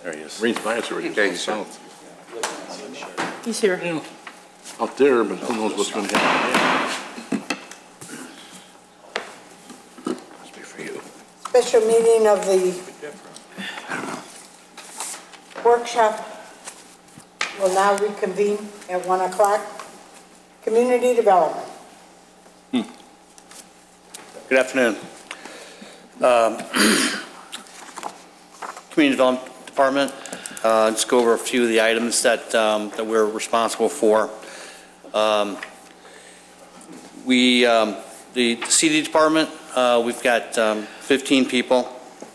There he is. Marine Science already Okay, south. He's here. Yeah, out there, but who knows what's going to happen there. Must be for you. Special meeting of the workshop will now reconvene at 1 o'clock. Community development. Good afternoon. Community Development Department. Let's go over a few of the items that that we're responsible for. The CD department, we've got 15 people,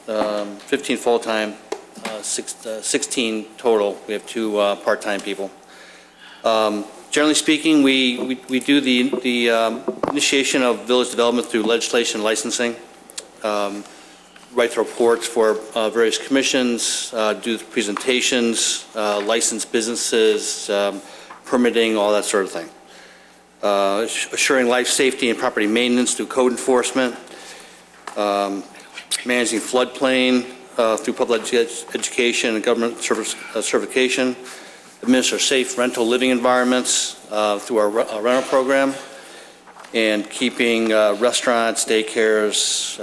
15 full-time, 16 total. We have 2 part-time people. Generally speaking, we do the initiation of village development through legislation and licensing, write the reports for various commissions, do the presentations, license businesses, permitting, all that sort of thing. Assuring life safety and property maintenance through code enforcement, managing floodplain through public education and government certification, administer safe rental living environments through our rental program, and keeping restaurants, daycares,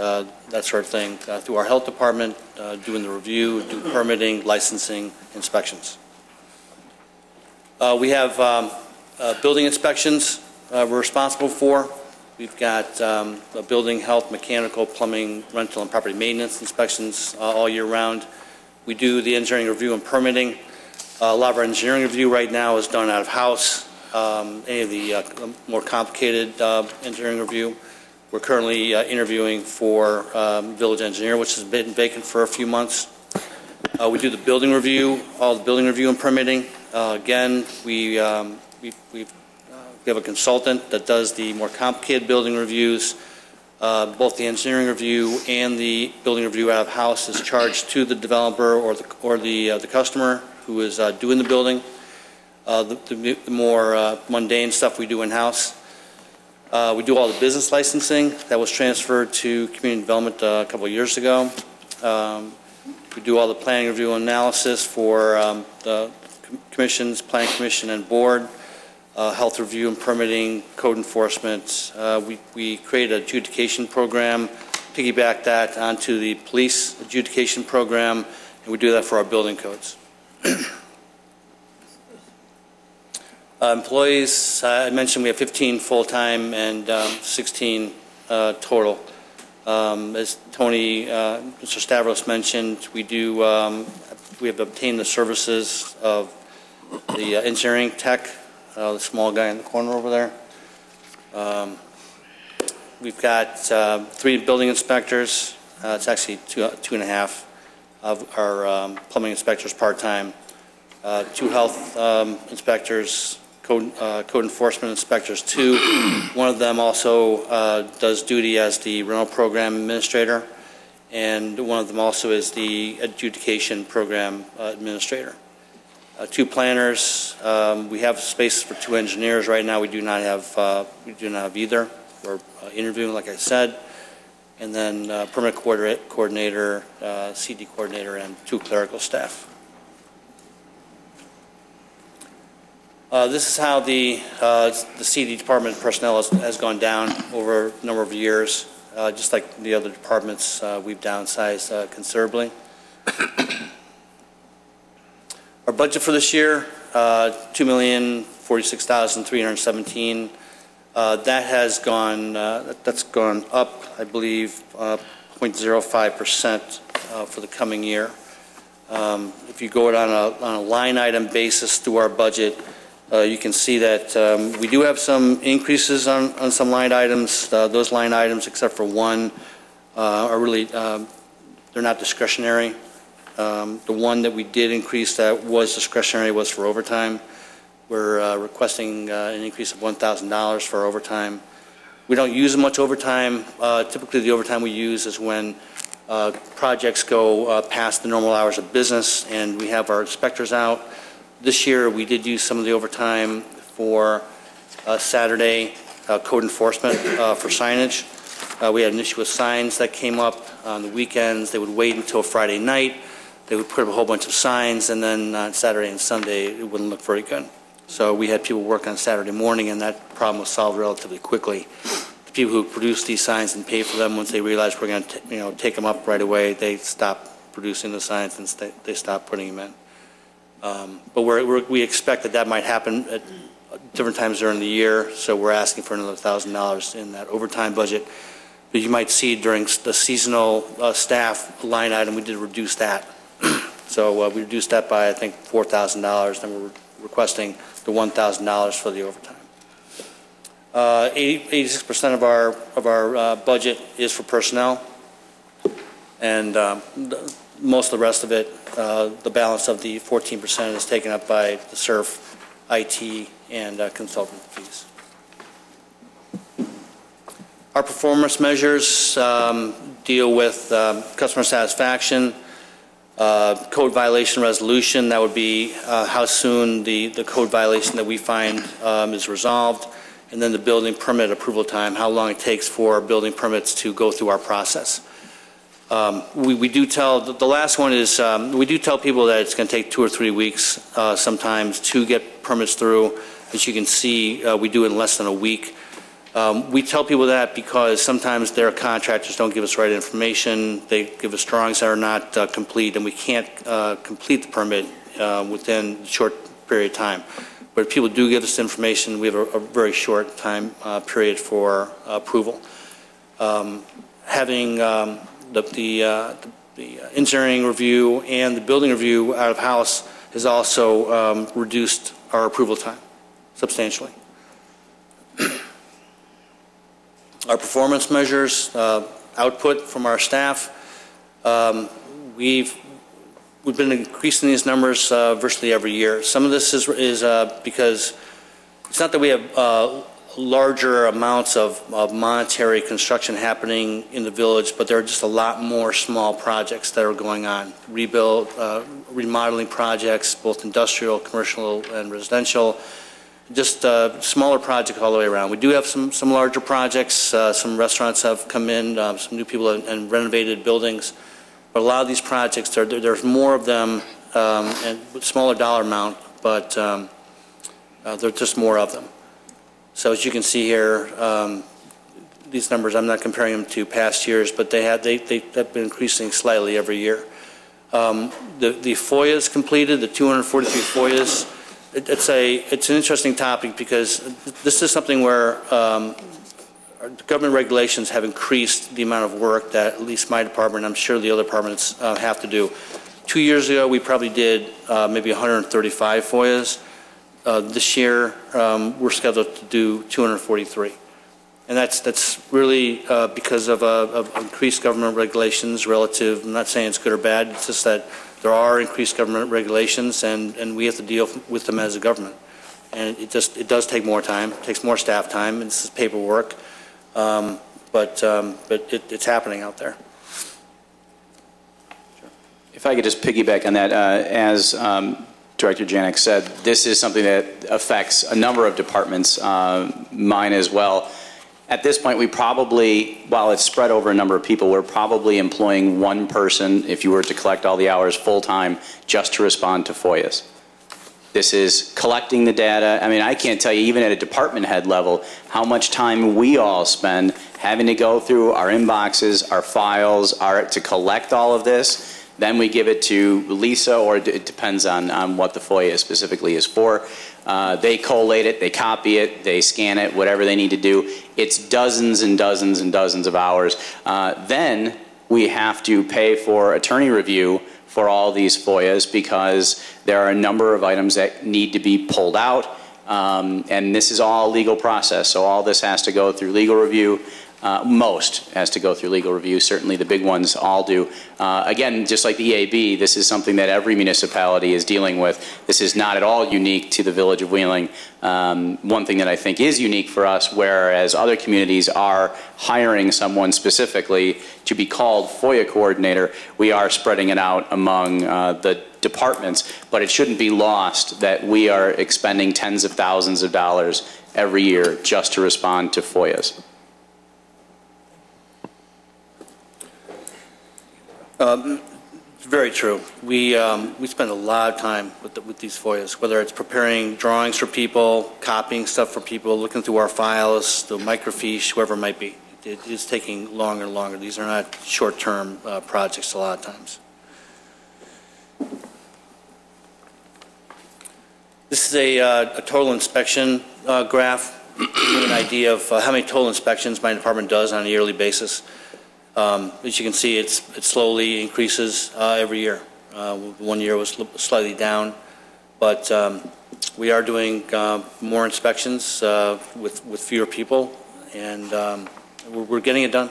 that sort of thing through our health department, doing the review, do permitting, licensing, inspections. We have building inspections we're responsible for. We've got building, health, mechanical, plumbing, rental, and property maintenance inspections all year round. We do the engineering review and permitting. A lot of our engineering review right now is done out of house. Any of the more complicated engineering review. We're currently interviewing for village engineer, which has been vacant for a few months. We do the building review, all the building review and permitting. Again, we have a consultant that does the more complicated building reviews. Both the engineering review and the building review out of house is charged to the developer or the customer who is doing the building. The more mundane stuff we do in-house. We do all the business licensing that was transferred to community development a couple of years ago. We do all the planning review and analysis for the commissions, planning commission and board, health review and permitting, code enforcement. We create an adjudication program, piggyback that onto the police adjudication program, and we do that for our building codes. Employees, I mentioned we have 15 full-time and 16 total. As Tony, Mr. Stavros mentioned, we have obtained the services of the engineering tech, the small guy in the corner over there. We've got 3 building inspectors. It's actually two and a half of our plumbing inspectors part-time. 2 health inspectors, code enforcement inspectors, 2. One of them also does duty as the rental program administrator, and one of them also is the adjudication program administrator. 2 planners. We have space for 2 engineers right now. We do not have either. We're interviewing, like I said, and then permit coordinator, CD coordinator, and 2 clerical staff. This is how the CD department personnel has gone down over a number of years. Just like the other departments, we've downsized considerably. Our budget for this year, $2,046,317. That has gone. That's gone up, I believe, 0.05% for the coming year. If you go on a line item basis through our budget, you can see that we do have some increases on some line items. Those line items, except for one, are really they're not discretionary. The one that we did increase that was discretionary was for overtime. We're requesting an increase of $1,000 for overtime. We don't use much overtime. Typically, the overtime we use is when projects go past the normal hours of business, and we have our inspectors out. This year, we did use some of the overtime for Saturday code enforcement for signage. We had an issue with signs that came up on the weekends. They would wait until Friday night. they would put up a whole bunch of signs, and then on Saturday and Sunday, it wouldn't look very good. So we had people work on Saturday morning, and that problem was solved relatively quickly. The people who produced these signs and paid for them, once they realized we're going to take them up right away, they stopped producing the signs and they stopped putting them in. But we expect that might happen at different times during the year, so we're asking for another $1,000 in that overtime budget. But you might see during the seasonal staff line item, we did reduce that. So we reduced that by, I think, $4,000, and we're requesting the $1,000 for the overtime. 86% of our budget is for personnel, and most of the rest of it, the balance of the 14% is taken up by the SURF, IT, and consultant fees. Our performance measures deal with customer satisfaction, code violation resolution. That would be how soon the code violation that we find is resolved, and then the building permit approval time, how long it takes for building permits to go through our process. We do tell, the last one is, we do tell people that it's going to take 2 or 3 weeks sometimes to get permits through. As you can see, we do it in less than a week. We tell people that because sometimes their contractors don't give us the right information. They give us drawings that are not complete, and we can't complete the permit within a short period of time. But if people do give us information, we have a very short time period for approval. Having the engineering review and the building review out of house has also reduced our approval time substantially. Our performance measures, output from our staff, we've been increasing these numbers virtually every year. Some of this is because it's not that we have larger amounts of monetary construction happening in the village, but there are just a lot more small projects that are going on. Rebuild, remodeling projects, both industrial, commercial, and residential. Just smaller projects all the way around. We do have some larger projects. Some restaurants have come in, some new people and renovated buildings. But a lot of these projects, there's more of them and smaller dollar amount, but there's just more of them. So as you can see here, these numbers, I'm not comparing them to past years, but they have been increasing slightly every year. The FOIAs completed, the 243 FOIAs. It's an interesting topic because this is something where government regulations have increased the amount of work that at least my department, I'm sure the other departments have to do. 2 years ago, we probably did maybe 135 FOIAs. This year, we're scheduled to do 243. And that's really because of increased government regulations relative. I'm not saying it's good or bad. It's just that there are increased government regulations, and we have to deal with them as a government. And it does take more time. It takes more staff time. And this is paperwork, but it's happening out there. If I could just piggyback on that, as Director Janik said, this is something that affects a number of departments, mine as well. At this point, we probably, while it's spread over a number of people, we're probably employing one person, if you were to collect all the hours full-time, just to respond to FOIAs. This is collecting the data. I mean, I can't tell you, even at a department head level, how much time we all spend having to go through our inboxes, our files, to collect all of this. Then we give it to Lisa, or it depends on what the FOIA specifically is for. They collate it, they copy it, they scan it, whatever they need to do. It's dozens and dozens and dozens of hours. Then we have to pay for attorney review for all these FOIAs because there are a number of items that need to be pulled out. And this is all a legal process, so all this has to go through legal review. Most has to go through legal review. Certainly the big ones all do. Again, just like the EAB, this is something that every municipality is dealing with. This is not at all unique to the Village of Wheeling. One thing that I think is unique for us, whereas other communities are hiring someone specifically to be called FOIA coordinator, we are spreading it out among the departments, but it shouldn't be lost that we are expending tens of thousands of dollars every year just to respond to FOIAs. very true. We spend a lot of time with these FOIAs, whether it's preparing drawings for people, copying stuff for people, looking through our files, the microfiche, whoever it might be. It is taking longer and longer. These are not short-term projects a lot of times. This is a total inspection graph, to give you an idea of how many total inspections my department does on a yearly basis. As you can see, it slowly increases every year. 1 year was slightly down, but we are doing more inspections with fewer people, and we're getting it done.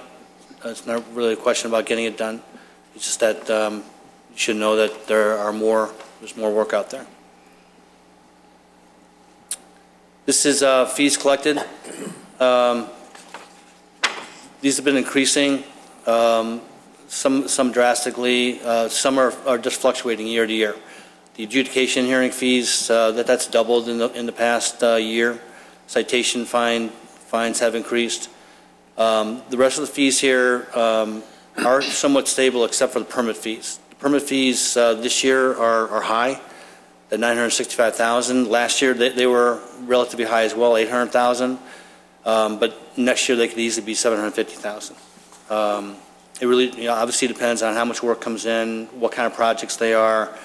It's not really a question about getting it done. It's just that you should know that there's more work out there. This is fees collected. These have been increasing. Some drastically, some are just fluctuating year to year. The adjudication hearing fees, that's doubled in the past year. Citation fines have increased. The rest of the fees here are somewhat stable except for the permit fees. The permit fees this year are high, at $965,000. Last year they were relatively high as well, $800,000. But next year they could easily be $750,000. It really, obviously depends on how much work comes in, what kind of projects they are,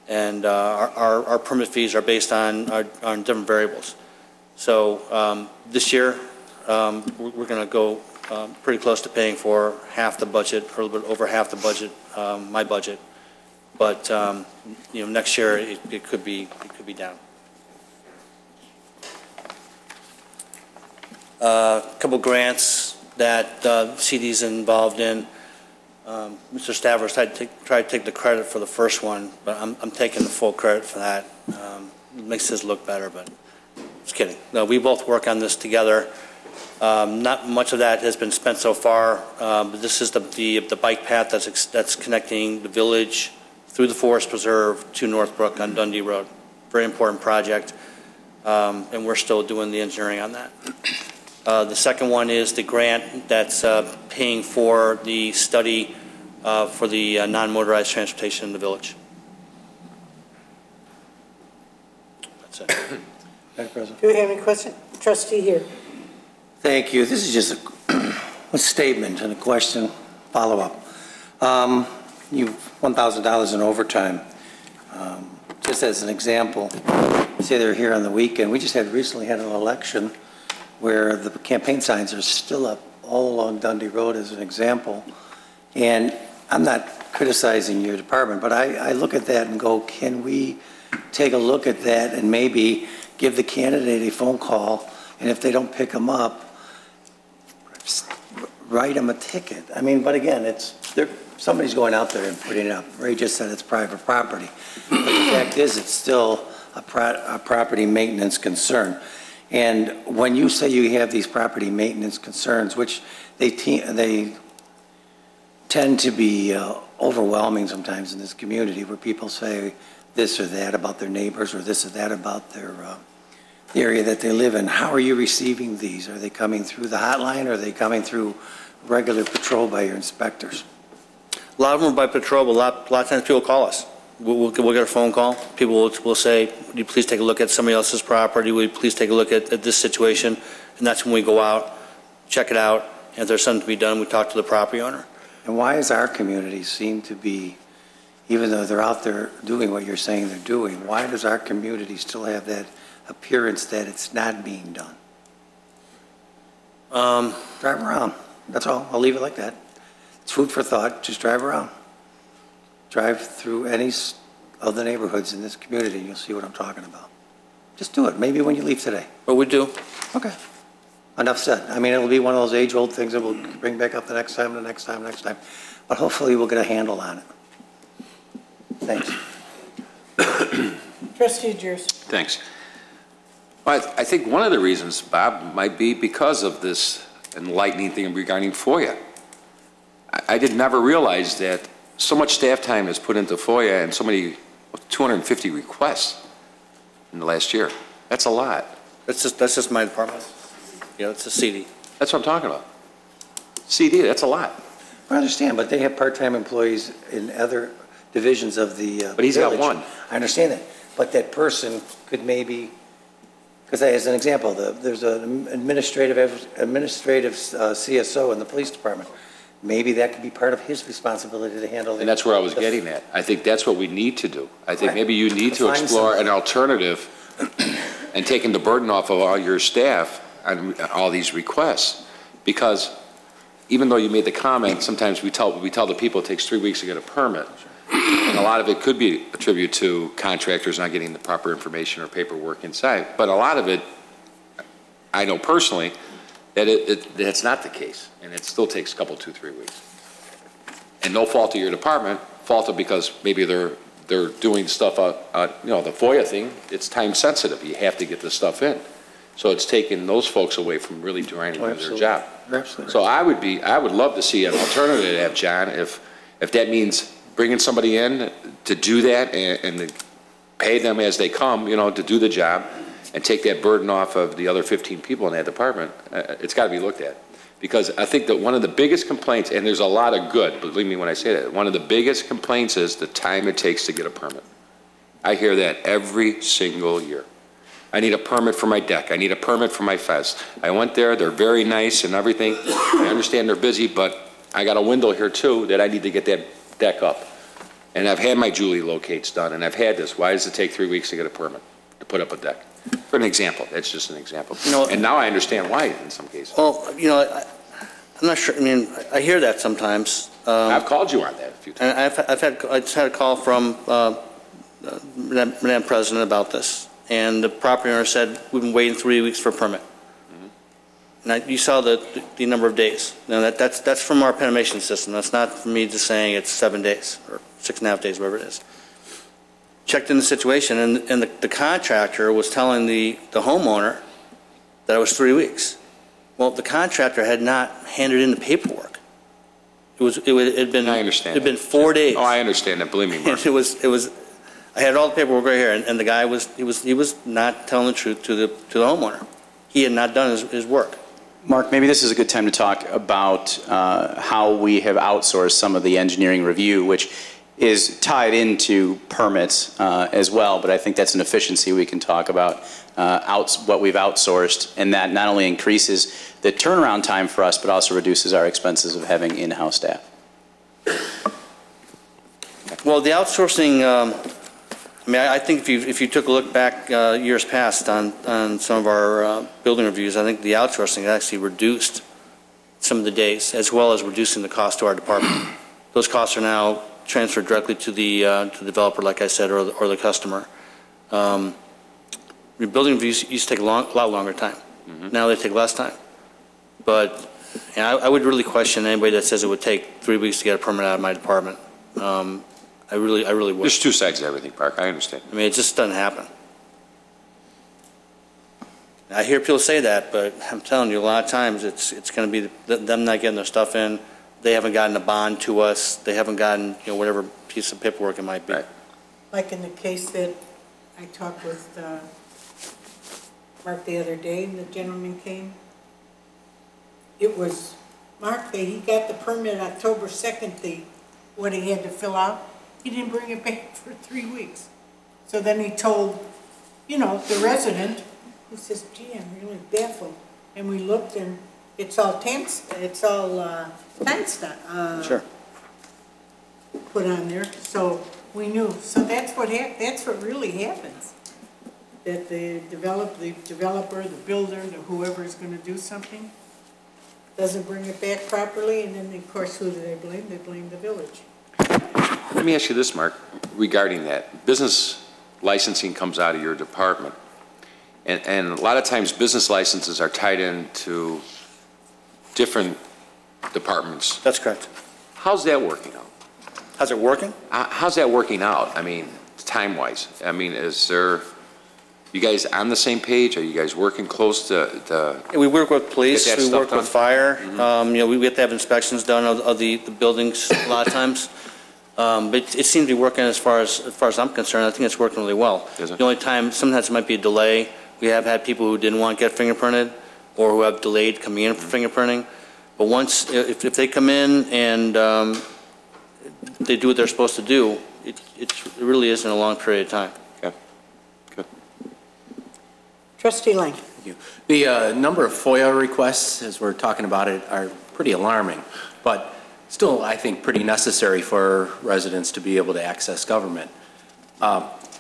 and our permit fees are based on different variables. So this year we're going to go pretty close to paying for half the budget, or a little bit over half the budget, my budget. But next year it could be down. A couple grants that CD's involved in. Mr. Stavros tried to take the credit for the first one, but I'm taking the full credit for that. It makes his look better, but just kidding. No, we both work on this together. Not much of that has been spent so far, but this is the bike path that's connecting the village through the Forest Preserve to Northbrook on Dundee Road. Very important project, and we're still doing the engineering on that. The second one is the grant that's paying for the study for the non-motorized transportation in the village. That's it. Madam President. Do we have any question? Trustee here. Thank you. This is just a statement and a question, follow-up. You $1,000 in overtime. Just as an example, say they're here on the weekend. We just recently had an election where the campaign signs are still up all along Dundee Road as an example. And I'm not criticizing your department, but I look at that and go, can we take a look at that and maybe give the candidate a phone call, and if they don't pick them up, write them a ticket? I mean, but again, somebody's going out there and putting it up. Ray just said it's private property. But the fact is, it's still a property maintenance concern. And when you say you have these property maintenance concerns, which they tend to be overwhelming sometimes in this community, where people say this or that about their neighbors or this or that about their the area that they live in, how are you receiving these? Are they coming through the hotline, or are they coming through regular patrol by your inspectors? A lot of them are by patrol, but a lot of times people call us. We'll get a phone call. People will say, would you please take a look at somebody else's property? Would you please take a look at this situation? And that's when we go out, check it out, and if there's something to be done, we talk to the property owner. And why does our community seem to be, even though they're out there doing what you're saying they're doing, why does our community still have that appearance that it's not being done? Drive around. That's all. I'll leave it like that. It's food for thought. Just drive around. Drive through any of the neighborhoods in this community and you'll see what I'm talking about. Just do it. Maybe when you leave today. But we do. Okay. Enough said. I mean, it'll be one of those age-old things that we'll bring back up the next time, the next time, next time. But hopefully we'll get a handle on it. Thanks. Trustee Jers. Thanks. Well, I think one of the reasons, Bob, might be because of this enlightening thing regarding FOIA. I did never realize that so much staff time is put into FOIA and so many, 250 requests in the last year. That's a lot. That's just my department. Yeah, it's a CD. That's what I'm talking about. CD, that's a lot. I understand, but they have part-time employees in other divisions of the But he's got village. one. I understand that, but that person could maybe, because as an example, there's an administrative CSO in the police department. Maybe that could be part of his responsibility to handle. And that's where I was getting at. I think that's what we need to do. I think maybe you need to Find explore something. an alternative and taking the burden off of all your staff on all these requests. Because even though you made the comment, sometimes we tell the people it takes 3 weeks to get a permit. And a lot of it could be attributed to contractors not getting the proper information or paperwork inside. But a lot of it, I know personally, that it's not the case, and it still takes a couple, 2-3 weeks. And no fault of your department, fault of because maybe they're doing stuff, the FOIA thing, it's time sensitive. You have to get this stuff in. So it's taking those folks away from really trying to do their job. Absolutely. So I would love to see an alternative to that, John, if that means bringing somebody in to do that and to pay them as they come, to do the job and take that burden off of the other 15 people in that department. It's got to be looked at. Because I think that one of the biggest complaints, and there's a lot of good, believe me when I say that, one of the biggest complaints is the time it takes to get a permit. I hear that every single year. I need a permit for my deck. I need a permit for my fence. I went there, they're very nice and everything. I understand they're busy, but I got a window here too that I need to get that deck up. And I've had my Julie locates done, and I've had this. Why does it take 3 weeks to get a permit to put up a deck? For an example, that's just an example. And now I understand why in some cases. Well, I'm not sure, I hear that sometimes. I've called you on that a few times. And I just had a call from Madam President about this, and the property owner said, we've been waiting 3 weeks for a permit. Now, you saw the number of days. Now, that's from our penetration system. That's not from me just saying it's 7 days or 6.5 days, whatever it is. Checked in the situation, and the contractor was telling the homeowner that it was 3 weeks. Well, the contractor had not handed in the paperwork. It had been. I understand. It had been 4 days. Oh, I understand that. Believe me, Mark. And it was. I had all the paperwork right here, and the guy was not telling the truth to the homeowner. He had not done his work. Mark, maybe this is a good time to talk about how we have outsourced some of the engineering review, which is tied into permits as well, but I think that's an efficiency we can talk about, what we've outsourced, and that not only increases the turnaround time for us, but also reduces our expenses of having in-house staff. Well, the outsourcing, I think if you took a look back years past on some of our building reviews, I think the outsourcing actually reduced some of the days, as well as reducing the cost to our department. Those costs are now transferred directly to the developer, like I said, or the customer. Building reviews used to take a lot longer time. Now they take less time. But I would really question anybody that says it would take 3 weeks to get a permit out of my department. I really would. There's two sides to everything, Park. I understand. It just doesn't happen. I hear people say that, but I'm telling you, a lot of times it's going to be them not getting their stuff in. They haven't gotten a bond to us. They haven't gotten whatever piece of paperwork it might be. Right. Like in the case that I talked with Mark the other day, and the gentleman came. It was Mark, he got the permit October 2nd, what he had to fill out. He didn't bring it back for 3 weeks. So then he told, the resident, he says, gee, I'm really baffled. And we looked, and it's all time stuff Sure. put on there, so we knew. So that's what really happens. That the developer, the builder, whoever is going to do something, doesn't bring it back properly, and then of course who do they blame? They blame the village. Let me ask you this, Mark, regarding that. Business licensing comes out of your department. And a lot of times business licenses are tied into different departments. That's correct. How's that working out? How's it working? How's that working out? Time-wise. Is there, you guys on the same page? Are you guys working close to We work with police. Get that We stuff work with done? fire. We have to have inspections done of the buildings a lot of times. But it seems to be working as far as I'm concerned. I think it's working really well. Is it? The only time, sometimes it might be a delay. We have had people who didn't want to get fingerprinted or who have delayed coming in for fingerprinting. But if they come in and they do what they're supposed to do, it really isn't a long period of time. Okay, good. Trustee Lang. Thank you. The number of FOIA requests, as we're talking about it, are pretty alarming, but still, I think, pretty necessary for residents to be able to access government.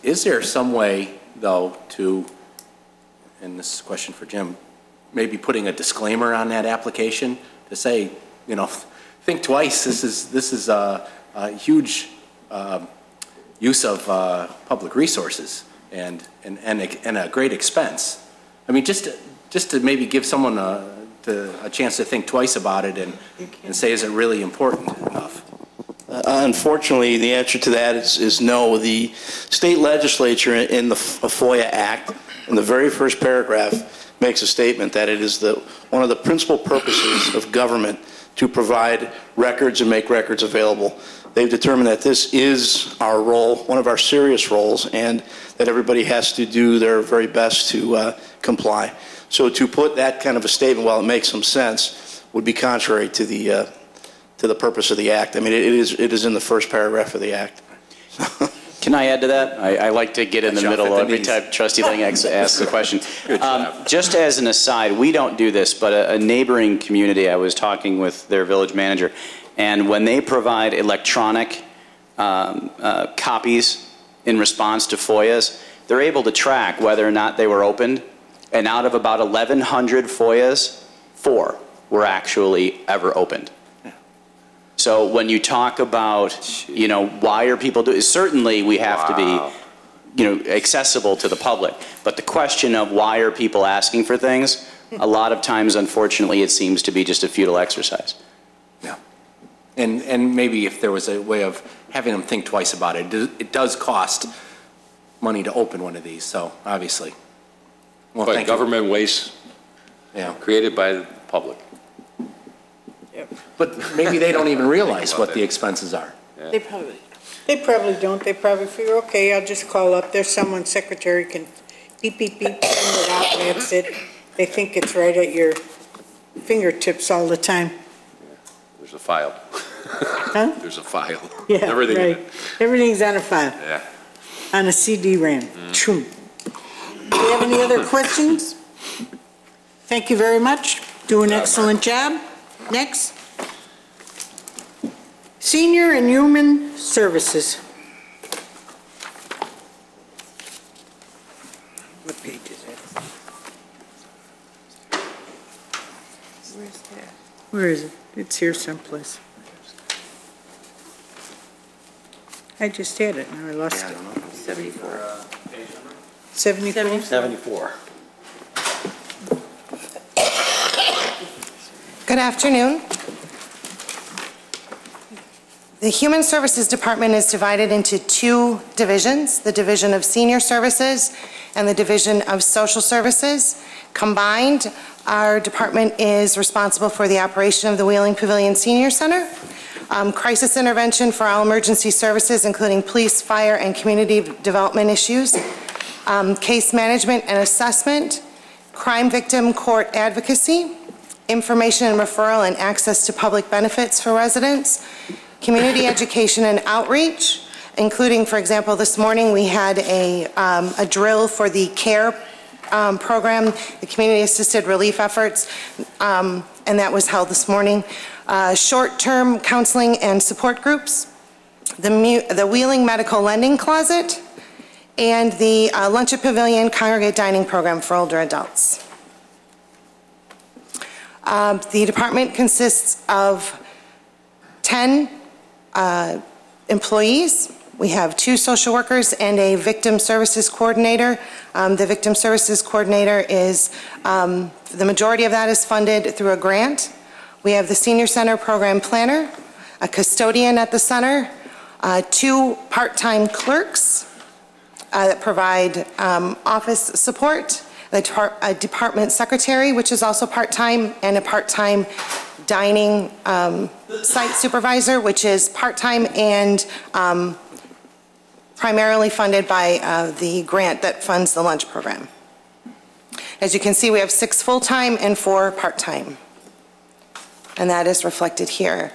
Is there some way, though, to, and this is a question for Jim, maybe putting a disclaimer on that application to say, you know, think twice, this is a huge use of public resources and a great expense. I mean, just to maybe give someone a chance to think twice about it and say, is it really important enough? Unfortunately, the answer to that is no. The state legislature in the FOIA Act, in the very first paragraph, makes a statement that it is one of the principal purposes of government to provide records and make records available. They've determined that this is our role, one of our serious roles, and that everybody has to do their very best to comply. So to put that kind of a statement, while it makes some sense, would be contrary to the purpose of the Act. I mean, it is in the first paragraph of the Act. Can I add to that? I like to get in the middle every time Trustee Lang asks a question. Just as an aside, we don't do this, but a neighboring community, I was talking with their village manager, and when they provide electronic copies in response to FOIAs, they're able to track whether or not they were opened. And out of about 1,100 FOIAs, 4 were actually ever opened. So when you talk about, you know, why are people doing, certainly we have to be, you know, accessible to the public. But the question of why are people asking for things, a lot of times, unfortunately, it seems to be just a futile exercise. Yeah. And maybe if there was a way of having them think twice about it, it does cost money to open one of these, so obviously. Well, But government waste created by the public. But maybe they don't even realize what the expenses are. They probably, They probably don't. They probably figure, okay, I'll just call up. There's someone, secretary can beep, beep, beep, send it out, and that's it. They think it's right at your fingertips all the time. There's a file. Huh? There's a file. Yeah, Everything in right. it. Everything's on a file, Yeah. on a CD-RAM. Chum. Do you have any other questions? Thank you very much. Do an excellent job. Next. Senior and Human Services. What page is that? where's that? Where is it? It's here someplace. I just had it, now I lost it. 74. 74? 74. Good afternoon. The Human Services Department is divided into 2 divisions, the Division of Senior Services and the Division of Social Services. Combined, our department is responsible for the operation of the Wheeling Pavilion Senior Center, crisis intervention for all emergency services, including police, fire, and community development issues, case management and assessment, crime victim court advocacy, information and referral and access to public benefits for residents, community education and outreach, including, for example, this morning we had a drill for the CARE program, the Community Assisted Relief Efforts, and that was held this morning. Short-term counseling and support groups, the Wheeling Medical Lending Closet, and the Lunch at Pavilion Congregate Dining Program for older adults. The department consists of 10 employees. We have 2 social workers and a victim services coordinator. The victim services coordinator is, the majority of that is funded through a grant. We have the senior center program planner, a custodian at the center, 2 part-time clerks that provide office support, a department secretary, which is also part-time, and a part-time dining site supervisor, which is part-time and primarily funded by the grant that funds the lunch program. As you can see, we have 6 full-time and 4 part-time, and that is reflected here.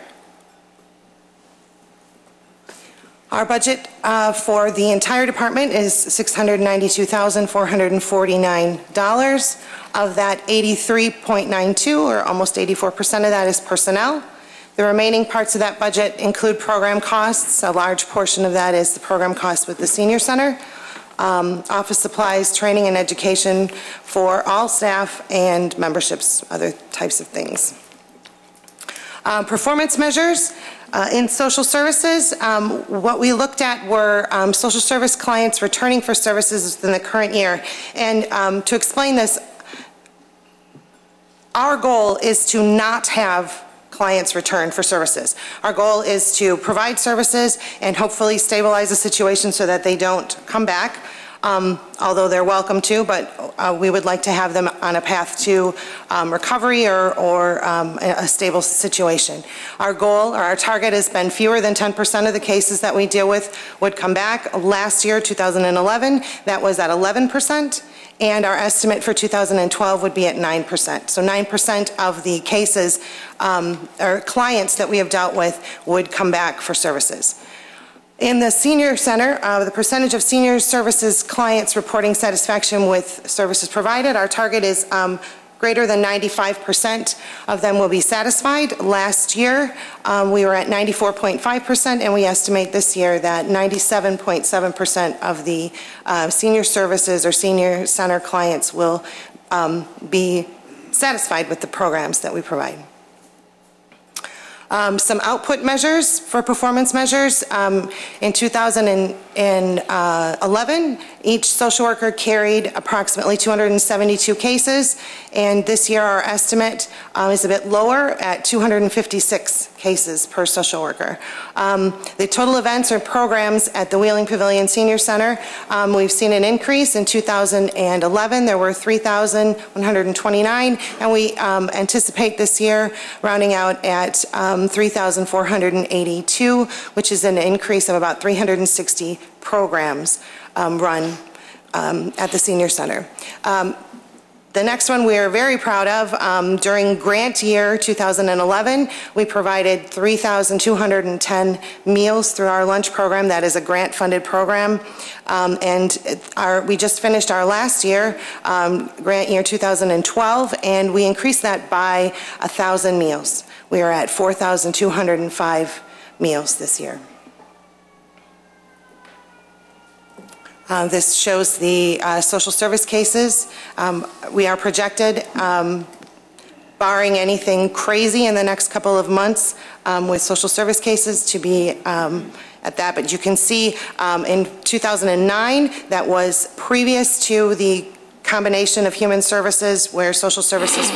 Our budget for the entire department is $692,449. Of that, 83.92, or almost 84% of that, is personnel. The remaining parts of that budget include program costs. A large portion of that is the program cost with the senior center, office supplies, training and education for all staff, and memberships, other types of things. Performance measures. In social services, what we looked at were social service clients returning for services in the current year. And to explain this, our goal is to not have clients return for services. Our goal is to provide services and hopefully stabilize the situation so that they don't come back, although they're welcome to, but we would like to have them on a path to recovery or a stable situation. Our goal, or our target, has been fewer than 10% of the cases that we deal with would come back. Last year, 2011, that was at 11%. And our estimate for 2012 would be at 9%. So 9% of the cases or clients that we have dealt with would come back for services. In the senior center, the percentage of senior services clients reporting satisfaction with services provided, our target is greater than 95% of them will be satisfied. Last year, we were at 94.5%, and we estimate this year that 97.7% of the senior services or senior center clients will be satisfied with the programs that we provide. Some output measures for performance measures. In 2011, each social worker carried approximately 272 cases, and this year our estimate is a bit lower at 256 cases per social worker. The total events or programs at the Wheeling Pavilion Senior Center, we've seen an increase. In 2011, there were 3,129, and we anticipate this year rounding out at 3,482, which is an increase of about 360 programs run at the Senior Center. The next one we are very proud of. During grant year 2011, we provided 3,210 meals through our lunch program. That is a grant-funded program. We just finished our last year, grant year 2012, and we increased that by 1,000 meals. We are at 4,205 meals this year. This shows the social service cases. We are projected, barring anything crazy in the next couple of months, with social service cases to be at that. But you can see in 2009, that was previous to the combination of human services, where social services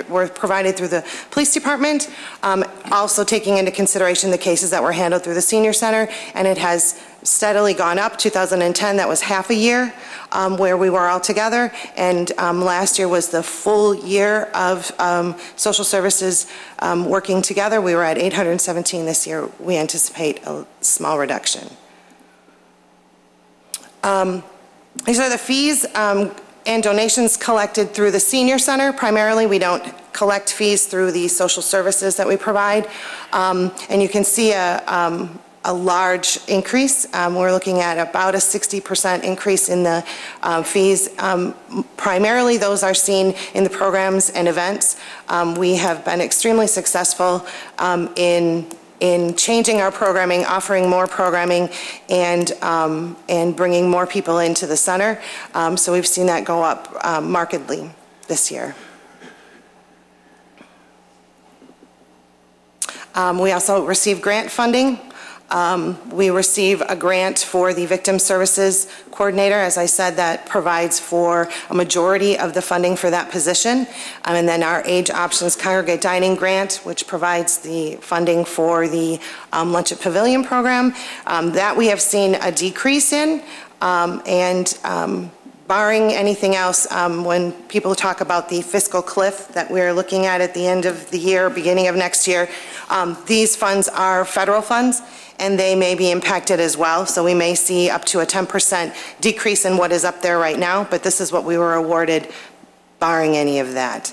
were provided through the police department, also taking into consideration the cases that were handled through the senior center, and it has steadily gone up. 2010, that was half a year where we were all together, and last year was the full year of social services working together. We were at 817 this year. We anticipate a small reduction. These are the fees and donations collected through the senior center. Primarily, we don't collect fees through the social services that we provide. And you can see a large increase. We're looking at about a 60% increase in the fees. Primarily, those are seen in the programs and events. We have been extremely successful in changing our programming, offering more programming, and bringing more people into the center. So we've seen that go up markedly this year. We also receive grant funding. We receive a grant for the Victim Services Coordinator. As I said, that provides for a majority of the funding for that position. And then our Age Options Congregate Dining Grant, which provides the funding for the Lunch at Pavilion program. That we have seen a decrease in, barring anything else, when people talk about the fiscal cliff that we're looking at the end of the year, beginning of next year, these funds are federal funds, and they may be impacted as well. So we may see up to a 10% decrease in what is up there right now, but this is what we were awarded, barring any of that.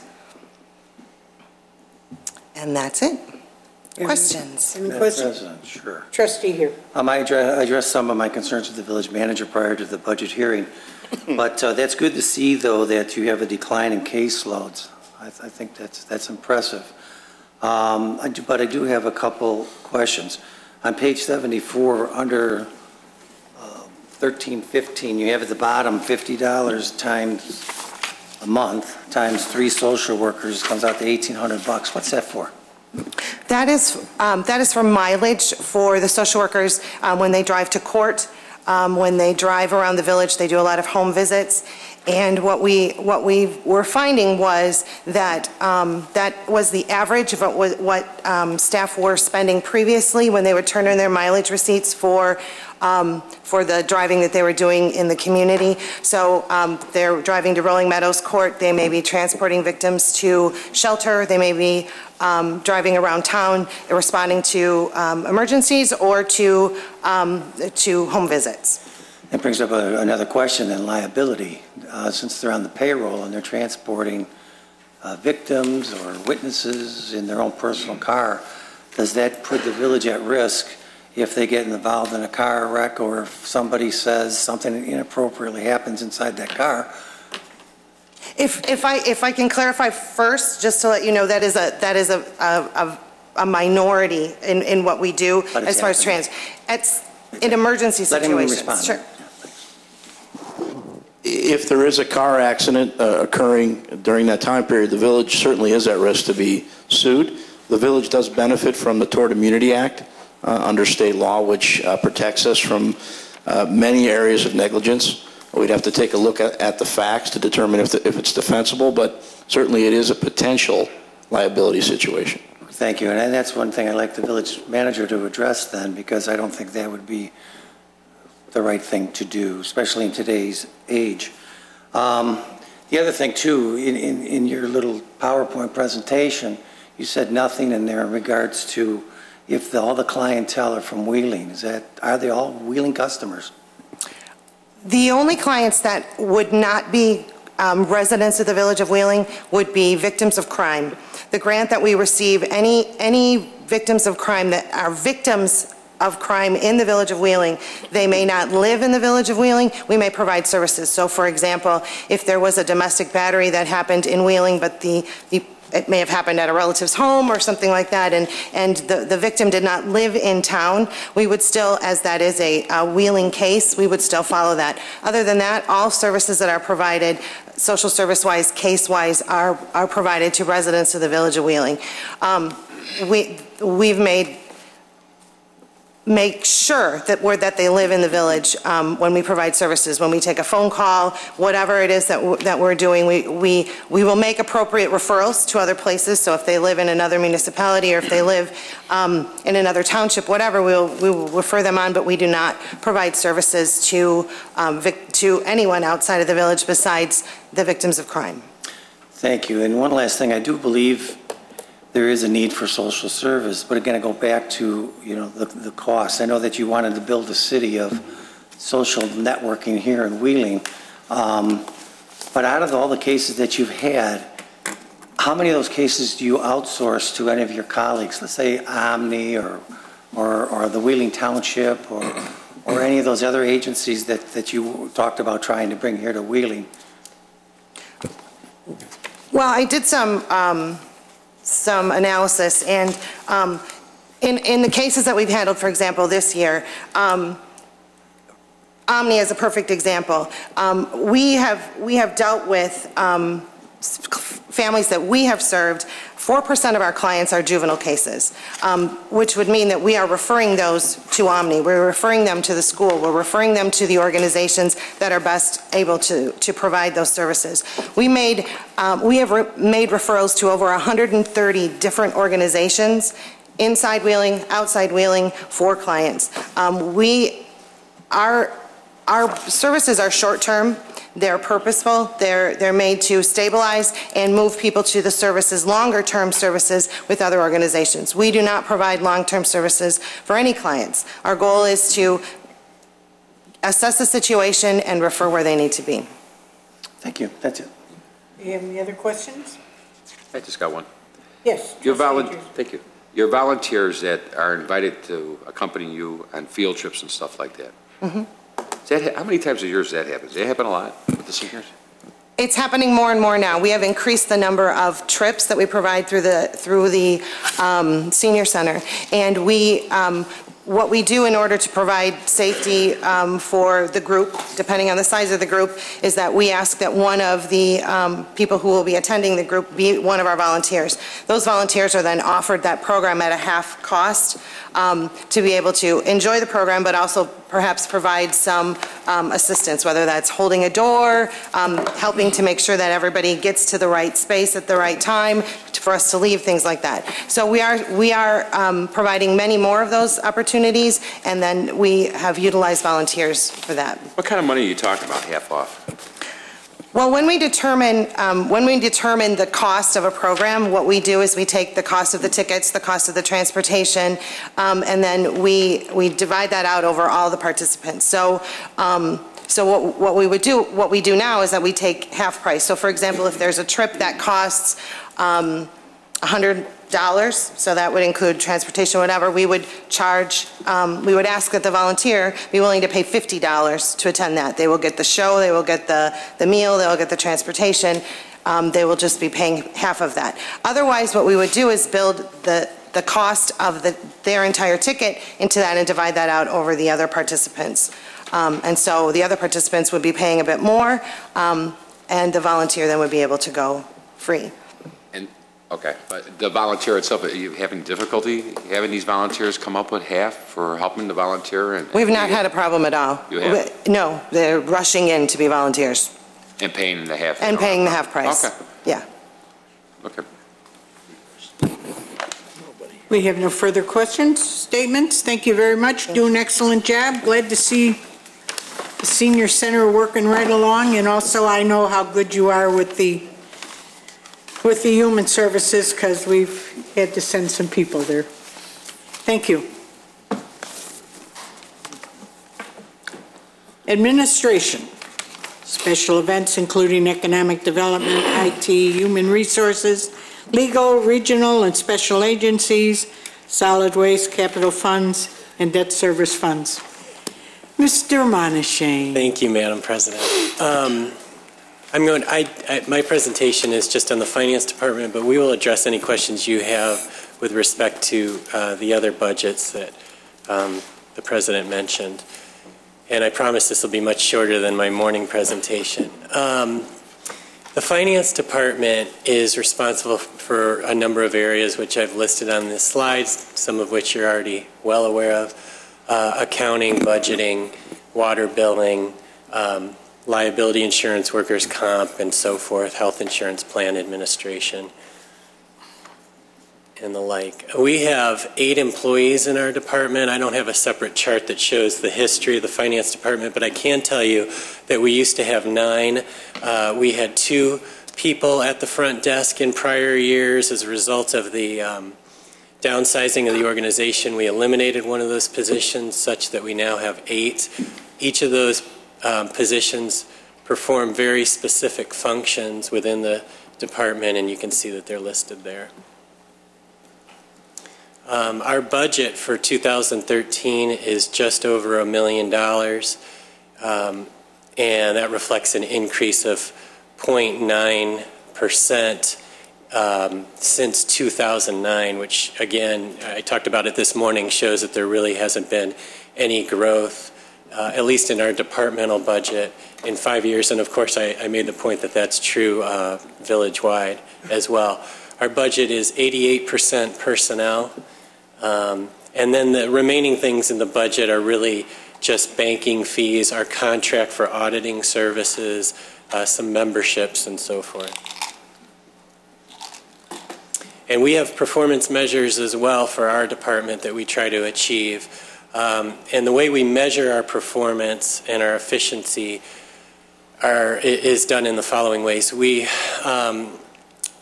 And that's it. Questions? Any Madam questions? President, sure. Trustee here. I addressed some of my concerns with the village manager prior to the budget hearing, but that's good to see, though, that you have a decline in caseloads. I think that's impressive. But I do have a couple questions. On page 74, under 1315, you have at the bottom $50 times a month times 3 social workers comes out to $1,800. What's that for? That is for mileage for the social workers when they drive to court, when they drive around the village. They do a lot of home visits. And what we were finding was that that was the average of what staff were spending previously when they would turn in their mileage receipts for the driving that they were doing in the community. So they're driving to Rolling Meadows Court. They may be transporting victims to shelter. They may be driving around town, responding to emergencies or to home visits. That brings up another question then, liability. Since they're on the payroll and they're transporting victims or witnesses in their own personal car, does that put the village at risk if they get involved in a car wreck or if somebody says something inappropriately happens inside that car? If I can clarify first, just to let you know, that is a minority in what we do as far as It's in emergency situations. Letting me respond. Sure. If there is a car accident occurring during that time period, the village certainly is at risk to be sued. The village does benefit from the Tort Immunity Act under state law, which protects us from many areas of negligence. We'd have to take a look at the facts to determine if it's defensible, but certainly it is a potential liability situation. Thank you, and that's one thing I'd like the village manager to address then, because I don't think that would be the right thing to do, especially in today's age. The other thing too, in your little PowerPoint presentation, you said nothing in there in regards to if all the clientele are from Wheeling. Are they all Wheeling customers? The only clients that would not be residents of the village of Wheeling would be victims of crime. The grant that we receive, any victims of crime that are victims of crime in the village of Wheeling, they may not live in the village of Wheeling, we may provide services. So for example, if there was a domestic battery that happened in Wheeling, but it may have happened at a relative's home or something like that, and the victim did not live in town, we would still, as that is a Wheeling case, we would still follow that. Other than that, all services that are provided, social service-wise, case-wise, are provided to residents of the village of Wheeling. We've make sure that they live in the village when we provide services. When we take a phone call, whatever it is that we're doing, we will make appropriate referrals to other places. So if they live in another municipality or if they live in another township, whatever, we will refer them on, but we do not provide services to anyone outside of the village besides the victims of crime. Thank you. And one last thing, I do believe there is a need for social service, but again, I go back to, the cost. I know that you wanted to build a city of social networking here in Wheeling, but out of all the cases that you've had, how many of those cases do you outsource to any of your colleagues? Let's say Omni or the Wheeling Township or any of those other agencies that you talked about trying to bring here to Wheeling? Well, I did some analysis, and in the cases that we've handled, for example, this year, Omni is a perfect example. We have dealt with families that we have served. 4% of our clients are juvenile cases, which would mean that we are referring those to Omni. We're referring them to the school. We're referring them to the organizations that are best able to provide those services. We have made referrals to over 130 different organizations inside Wheeling, outside Wheeling, for clients. Our services are short-term. They're purposeful. They're made to stabilize and move people to the services, longer-term services with other organizations. We do not provide long-term services for any clients. Our goal is to assess the situation and refer where they need to be. Thank you. That's it. Do you have any other questions? I just got one. Yes. You Trustee Andrews. Thank you. your volunteers that are invited to accompany you on field trips and stuff like that. How many times a year does that happen? Does that happen a lot with the seniors? It's happening more and more now. We have increased the number of trips that we provide through the senior center, and what we do in order to provide safety for the group, depending on the size of the group, is that we ask that one of the people who will be attending the group be one of our volunteers. Those volunteers are then offered that program at a half cost to be able to enjoy the program, but also perhaps provide some assistance, whether that's holding a door, helping to make sure that everybody gets to the right space at the right time for us to leave, things like that. So we are providing many more of those opportunities, and then we have utilized volunteers for that. What kind of money are you talking about, half off? Well, when we determine the cost of a program, what we do is we take the cost of the tickets, the cost of the transportation, and then we divide that out over all the participants. So what we do now is that we take half price. So for example, if there's a trip that costs $100, so that would include transportation, whatever, we would charge, we would ask that the volunteer be willing to pay $50 to attend that. They will get the show, they will get the meal, they will get the transportation, they will just be paying half of that. Otherwise, what we would do is build the cost of their entire ticket into that and divide that out over the other participants. And so the other participants would be paying a bit more, and the volunteer then would be able to go free. Okay, but the volunteer itself, are you having difficulty having these volunteers come up with half for helping the volunteer? We've not had a problem at all. You have? No, they're rushing in to be volunteers. And paying the half? And paying the half price. Okay. Yeah. Okay. We have no further questions, statements. Thank you very much. Do an excellent job. Glad to see the senior center working right along, and also I know how good you are with the human services, because we've had to send some people there. Thank you. Administration. Special events including economic development, IT, human resources, legal, regional, and special agencies, solid waste, capital funds, and debt service funds. Mr. Monashane. Thank you, Madam President. My presentation is just on the Finance Department, but we will address any questions you have with respect to the other budgets that the President mentioned. And I promise this will be much shorter than my morning presentation. The Finance Department is responsible for a number of areas which I've listed on this slide, some of which you're already well aware of: accounting, budgeting, water billing, liability insurance, workers' comp, and so forth, health insurance plan administration, and the like. We have 8 employees in our department. I don't have a separate chart that shows the history of the Finance Department, but I can tell you that we used to have 9. We had 2 people at the front desk in prior years. As a result of the downsizing of the organization, we eliminated one of those positions such that we now have 8. Each of those positions perform very specific functions within the department, and you can see that they're listed there. Our budget for 2013 is just over $1 million, and that reflects an increase of 0.9% since 2009, which, again, I talked about it this morning, shows that there really hasn't been any growth, at least in our departmental budget, in 5 years. And of course, I made the point that that's true village-wide as well. Our budget is 88% personnel, and then the remaining things in the budget are really just banking fees, our contract for auditing services, some memberships, and so forth. And we have performance measures as well for our department that we try to achieve. And the way we measure our performance and our efficiency is done in the following ways. We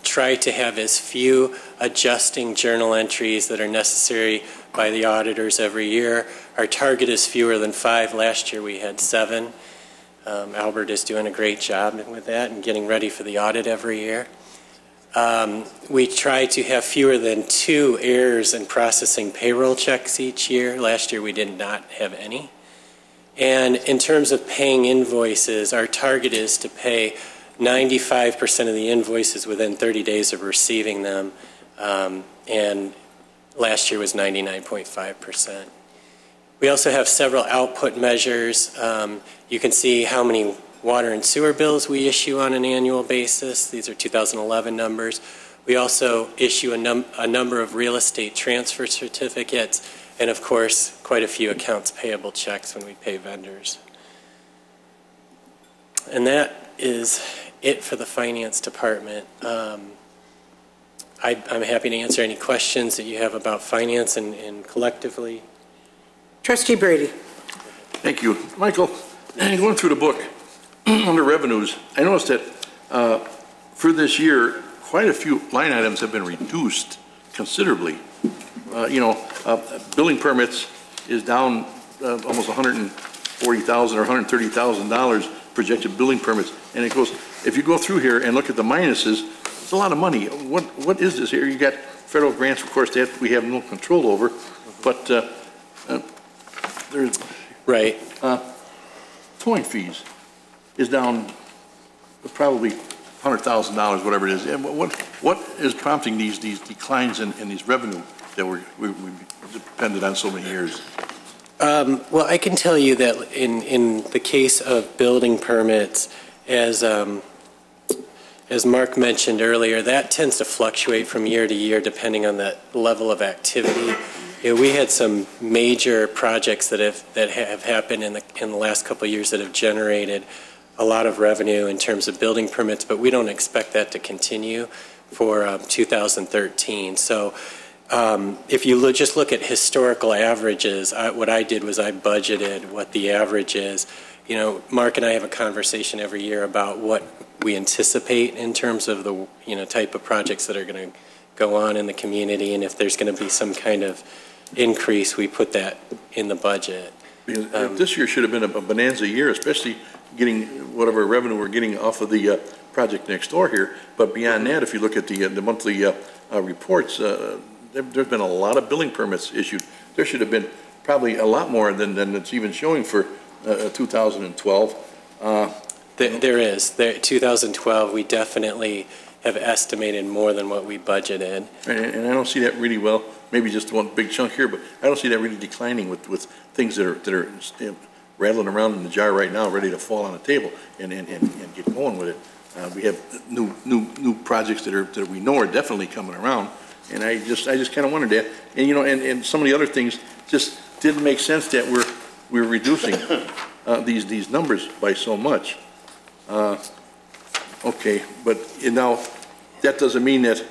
try to have as few adjusting journal entries that are necessary by the auditors every year. Our target is fewer than 5. Last year we had 7. Albert is doing a great job with that and getting ready for the audit every year. We try to have fewer than 2 errors in processing payroll checks each year. Last year, we did not have any. And in terms of paying invoices, our target is to pay 95% of the invoices within 30 days of receiving them, and last year was 99.5%. We also have several output measures. You can see how many water and sewer bills we issue on an annual basis. These are 2011 numbers. We also issue a number of real estate transfer certificates, and of course, quite a few accounts payable checks when we pay vendors. And that is it for the Finance Department. I'm happy to answer any questions that you have about finance and collectively. Trustee Brady. Thank you. Michael, going through the book, under revenues, I noticed that for this year, quite a few line items have been reduced considerably. Building permits is down almost $140,000 or $130,000 projected building permits. And it goes, if you go through here and look at the minuses, it's a lot of money. What is this here? You got federal grants, of course, that we have no control over, but there's right. Towing fees is down probably $100,000, whatever it is. And what is prompting these declines in these revenue that we depended on so many years? Well, I can tell you that in the case of building permits, as Mark mentioned earlier, that tends to fluctuate from year to year depending on the level of activity. We had some major projects that have happened in the last couple of years that have generated a lot of revenue in terms of building permits, but we don't expect that to continue for 2013. So if you just look at historical averages, what I did was I budgeted what the average is. Mark and I have a conversation every year about what we anticipate in terms of the type of projects that are going to go on in the community, and if there's going to be some kind of increase, we put that in the budget. This year should have been a bonanza year, especially getting whatever revenue we're getting off of the project next door here. But beyond that, if you look at the monthly reports, there's been a lot of building permits issued. There should have been probably a lot more than it's even showing for 2012. There is. 2012, we definitely have estimated more than what we budgeted. And I don't see that really well. Maybe just one big chunk here, but I don't see that really declining with things that are rattling around in the jar right now, ready to fall on the table and get going with it. We have new projects that we know are definitely coming around, and I just kind of wondered that. And and some of the other things just didn't make sense that we're reducing these numbers by so much. Okay, but now that doesn't mean that's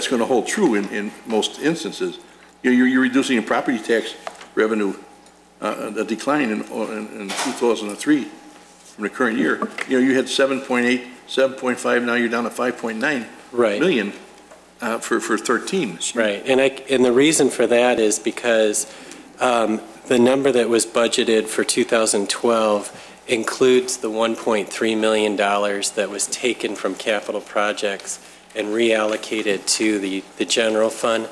going to hold true in most instances. You're reducing your property tax revenue, a decline in 2003 from the current year. You had 7.8, 7.5. Now you're down to 5.9 million for 13. Right, and the reason for that is because the number that was budgeted for 2012 includes the $1.3 million that was taken from capital projects and reallocated to the general fund.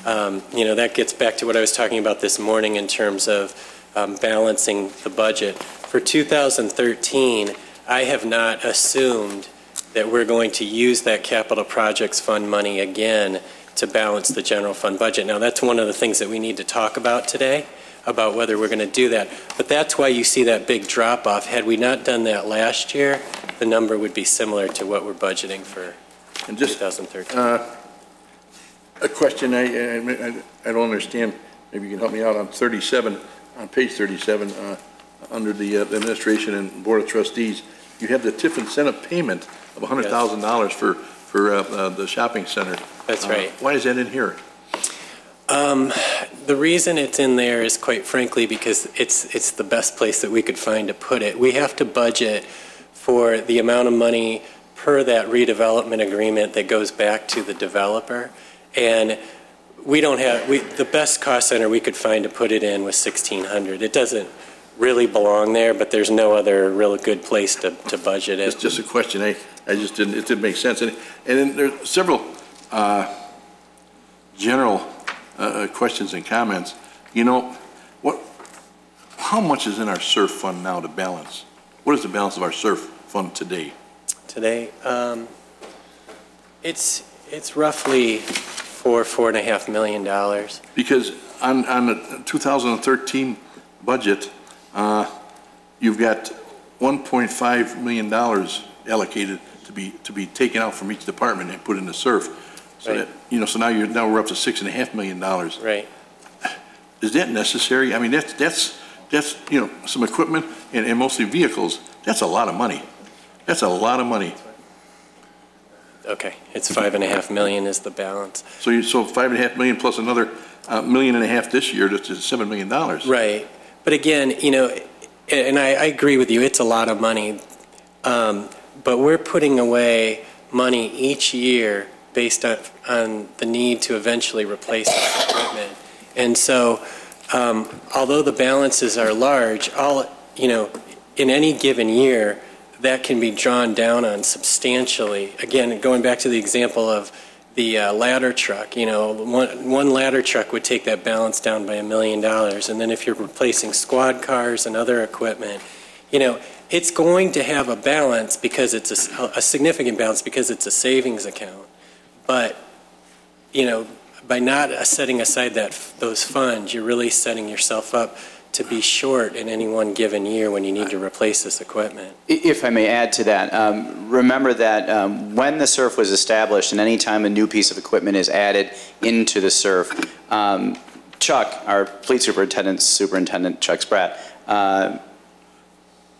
That gets back to what I was talking about this morning in terms of balancing the budget. For 2013, I have not assumed that we're going to use that capital projects fund money again to balance the general fund budget. Now, that's one of the things that we need to talk about today, about whether we're going to do that. But that's why you see that big drop-off. Had we not done that last year, the number would be similar to what we're budgeting for 2013. A question I don't understand, maybe you can help me out, on page 37, under the Administration and Board of Trustees, you have the TIF incentive payment of $100,000 for the shopping center. That's right. Why is that in here? The reason it's in there is, quite frankly, because it's the best place that we could find to put it. We have to budget for the amount of money per that redevelopment agreement that goes back to the developer, and we don't have the best cost center we could find to put it in was $1,600. It doesn't really belong there, but there's no other real good place to budget It's it. just a question. I just didn't, it didn't make sense. And then there's several general questions and comments. You know, how much is in our SURF fund now to balance? What is the balance of our SURF fund today? Today, it's roughly $4.5 million. Because on the 2013 budget, you've got $1.5 million allocated to be taken out from each department and put in the SURF. So Right. that, you know, so now we're up to $6.5 million. Right. Is that necessary? I mean, that's you know, some equipment and mostly vehicles. That's a lot of money. That's a lot of money. Okay, it's $5.5 million is the balance. So $5.5 million plus another $1.5 million this year, that's $7 million. Right. But again, you know, and I agree with you, it's a lot of money. But we're putting away money each year based on the need to eventually replace that equipment. And so, although the balances are large, you know, in any given year, that can be drawn down on substantially. Again, going back to the example of the ladder truck, you know, one ladder truck would take that balance down by $1 million. And then if you're replacing squad cars and other equipment, you know, it's going to have a balance because it's a significant balance because it's a savings account. But, you know, by not setting aside those funds, you're really setting yourself up to be short in any one given year when you need to replace this equipment. If I may add to that, remember that when the SURF was established and any time a new piece of equipment is added into the SURF, Chuck, our fleet superintendent, Chuck Spratt,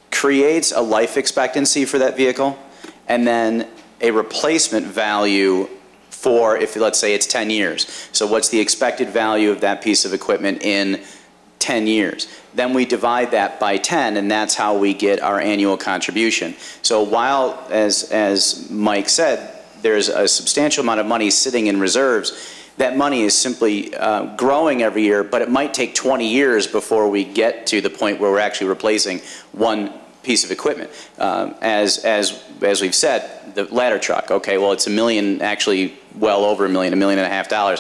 creates a life expectancy for that vehicle and then a replacement value for, if let's say it's 10 years. So what's the expected value of that piece of equipment in 10 years? Then we divide that by 10, and that's how we get our annual contribution. So while, as Mike said, there's a substantial amount of money sitting in reserves, that money is simply growing every year, but it might take 20 years before we get to the point where we're actually replacing one piece of equipment. As we've said, the ladder truck, okay, well, it's $1 million, actually well over $1 million, $1.5 million.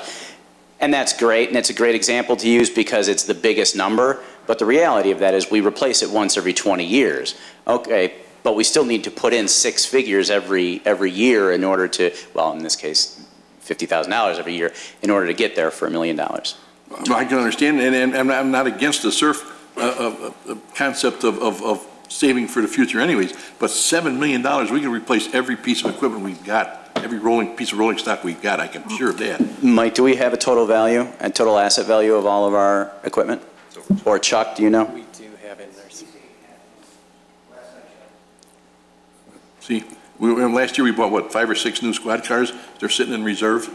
And that's great, and it's a great example to use because it's the biggest number, but the reality of that is we replace it once every 20 years. Okay, but we still need to put in 6 figures every year in order to, well, in this case, $50,000 every year, in order to get there for $1 million. I can understand, and I'm not against the SURF concept of saving for the future anyways, but $7 million, we can replace every piece of equipment we've got, every piece of rolling stock we've got, I can assure of that. Mike, do we have a total value, a total asset value of all of our equipment? Or Chuck, do you know? We do have it in there. See, last year we bought, what, 5 or 6 new squad cars? They're sitting in reserve,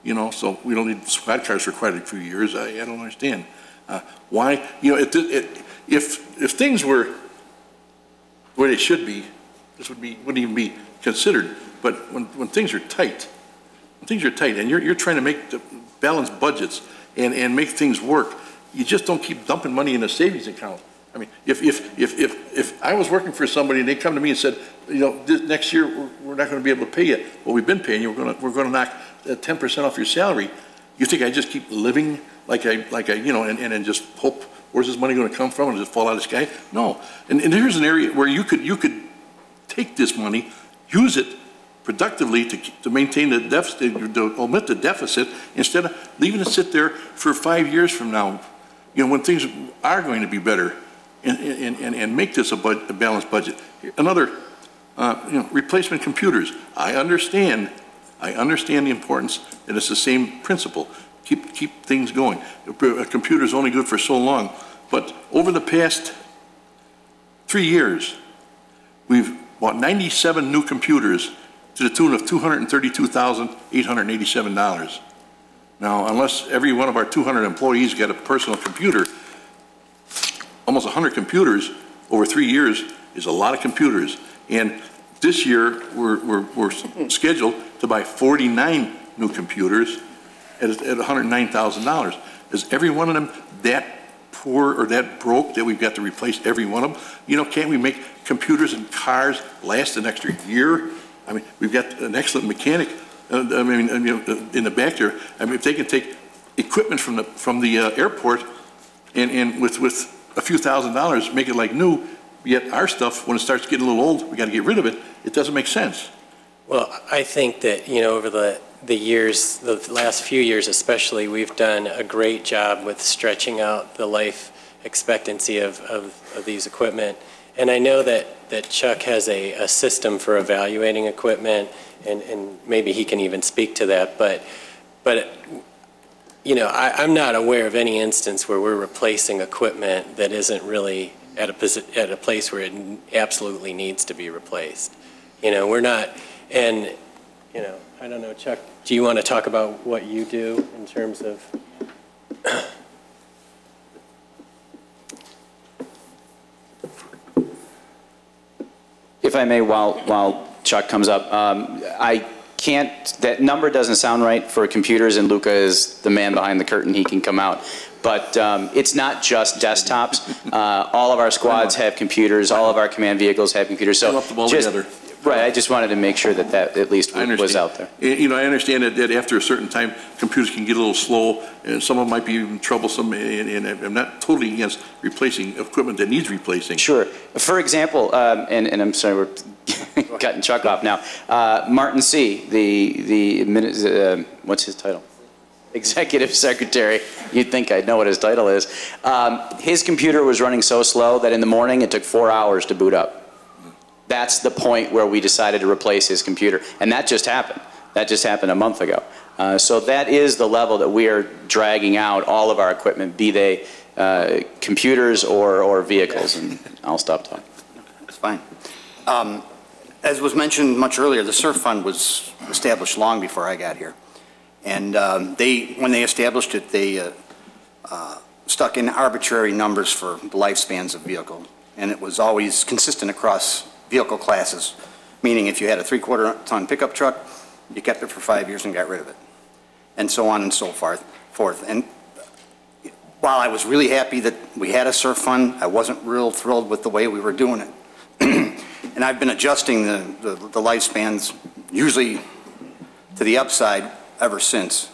you know, so we don't need squad cars for quite a few years. I don't understand. Why, you know, if things were where they should be, this wouldn't even be considered. But when things are tight, and you're trying to make balanced budgets and make things work, you just don't keep dumping money in a savings account. I mean, if I was working for somebody and they come to me and said, you know, next year we're not going to be able to pay you what we've been paying you, we're going to knock 10% off your salary, you think I just keep living like I you know, and then just hope, where's this money going to come from, and just fall out of the sky? No. And here's an area where you could take this money, use it productively to maintain the deficit, to omit the deficit, instead of leaving it sit there for 5 years from now, you know, when things are going to be better, and make this a balanced budget. Another, you know, replacement computers. I understand the importance, and it's the same principle. Keep things going. A computer is only good for so long, but over the past 3 years, we've bought 97 new computers to the tune of $232,887. Now, unless every one of our 200 employees got a personal computer, almost 100 computers over 3 years is a lot of computers. And this year, we're scheduled to buy 49 new computers at $109,000. Is every one of them that poor or that broke that we've got to replace every one of them? You know, can't we make computers and cars last an extra year? I mean, we've got an excellent mechanic, in the back there. I mean, if they can take equipment from the airport and with a few $1,000s, make it like new, yet our stuff, when it starts getting a little old, we got to get rid of it. It doesn't make sense. Well, I think that, over the years, the last few years especially, we've done a great job with stretching out the life expectancy of these equipment. And I know that Chuck has a system for evaluating equipment, and maybe he can even speak to that. But I'm not aware of any instance where we're replacing equipment that isn't really at a place where it absolutely needs to be replaced. We're not, and, I don't know, Chuck, do you want to talk about what you do in terms of? If I may, while Chuck comes up, I can't, that number doesn't sound right for computers, and Luca is the man behind the curtain. He can come out. But it's not just desktops. All of our squads have computers. All of our command vehicles have computers. So Lump them all together. Right, I just wanted to make sure that at least was out there. I understand that after a certain time, computers can get a little slow, and some of them might be even troublesome, and I'm not totally against replacing equipment that needs replacing. Sure. For example, and I'm sorry, we're cutting Chuck off now. Martin C., what's his title? Executive Secretary. You'd think I'd know what his title is. His computer was running so slow that in the morning it took 4 hours to boot up. That's the point where we decided to replace his computer. And that just happened. That just happened a month ago. So that is the level that we are dragging out all of our equipment, be they computers or vehicles. And I'll stop talking. That's fine. As was mentioned much earlier, the SURF Fund was established long before I got here. And when they established it, they stuck in arbitrary numbers for the lifespans of vehicle. And it was always consistent across vehicle classes, meaning if you had a 3/4 ton pickup truck, you kept it for 5 years and got rid of it, and so on and so forth. And while I was really happy that we had a SURF fund, I wasn't real thrilled with the way we were doing it. And I've been adjusting the lifespans, usually to the upside, ever since.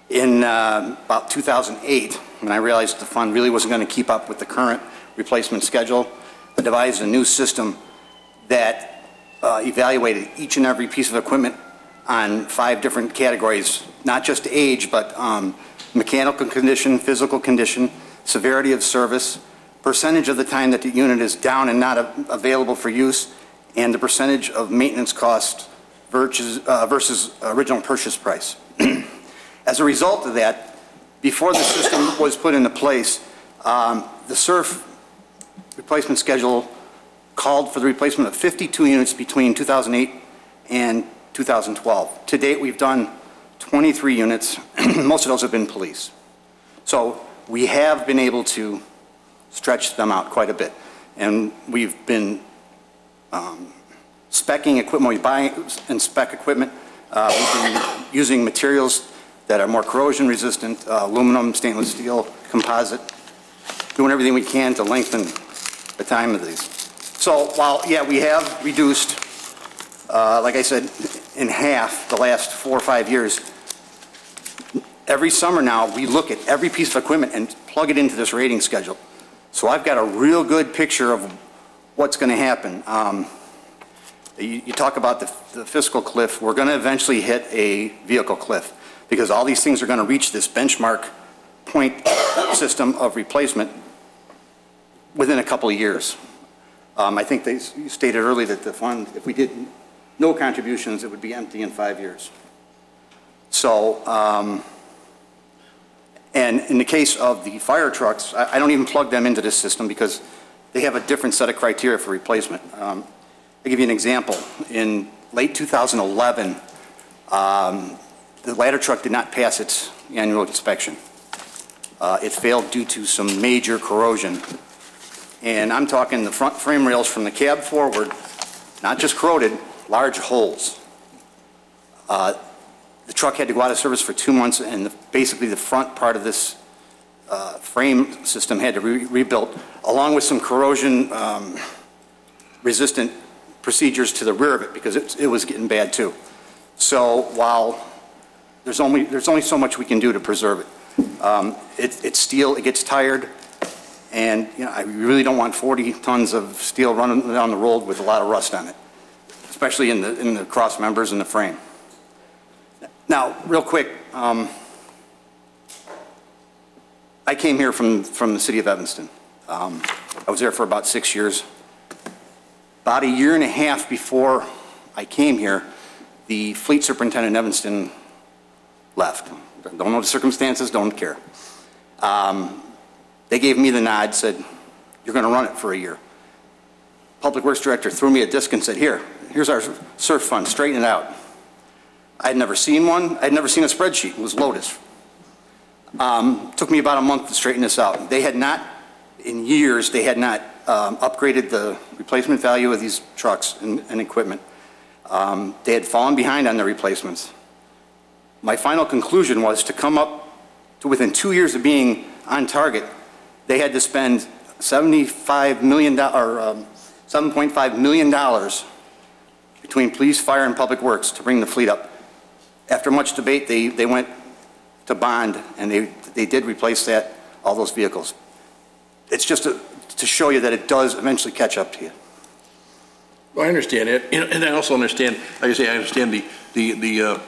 In about 2008, when I realized the fund really wasn't going to keep up with the current replacement schedule, I devised a new system that evaluated each and every piece of equipment on 5 different categories, not just age, but mechanical condition, physical condition, severity of service, percentage of the time that the unit is down and not available for use, and the percentage of maintenance cost versus original purchase price. As a result of that, before the system was put into place, the SURF replacement schedule called for the replacement of 52 units between 2008 and 2012. To date, we've done 23 units. Most of those have been police. So we have been able to stretch them out quite a bit. And we've been speccing equipment. We buy and spec equipment. We've been using materials that are more corrosion resistant, aluminum, stainless steel, composite, doing everything we can to lengthen the time of these. So while, yeah, we have reduced, like I said, in half the last 4 or 5 years, every summer now we look at every piece of equipment and plug it into this rating schedule. So I've got a real good picture of what's going to happen. You talk about the fiscal cliff. We're going to eventually hit a vehicle cliff because all these things are going to reach this benchmark point system of replacement within a couple of years. I think they stated earlier that the fund, if we did no contributions, it would be empty in 5 years. So, and in the case of the fire trucks, I don't even plug them into this system because they have a different set of criteria for replacement. I'll give you an example. In late 2011, the ladder truck did not pass its annual inspection. It failed due to some major corrosion. And I'm talking the front frame rails from the cab forward, not just corroded, large holes. The truck had to go out of service for 2 months, and basically the front part of this frame system had to be rebuilt, along with some corrosion resistant procedures to the rear of it, because it was getting bad too. So while there's only so much we can do to preserve it. It's steel, it gets tired, and I really don't want 40 tons of steel running down the road with a lot of rust on it, especially in the cross members and the frame. Now, real quick, I came here from the city of Evanston. I was there for about 6 years. About a year and a half before I came here, the fleet superintendent in Evanston left. Don't know the circumstances, don't care. They gave me the nod, said, you're going to run it for a year. Public Works Director threw me a disc and said, here's our SURF fund, straighten it out. I had never seen one. I had never seen a spreadsheet. It was Lotus. Took me about a month to straighten this out. They had not, in years, they had not upgraded the replacement value of these trucks and equipment. They had fallen behind on their replacements. My final conclusion was to come up to within 2 years of being on target, they had to spend $7.5 million between police, fire, and public works to bring the fleet up. After much debate, they went to bond, and they did replace all those vehicles. It's just to show you that it does eventually catch up to you. Well, I understand it, and I also understand, like I say, I understand the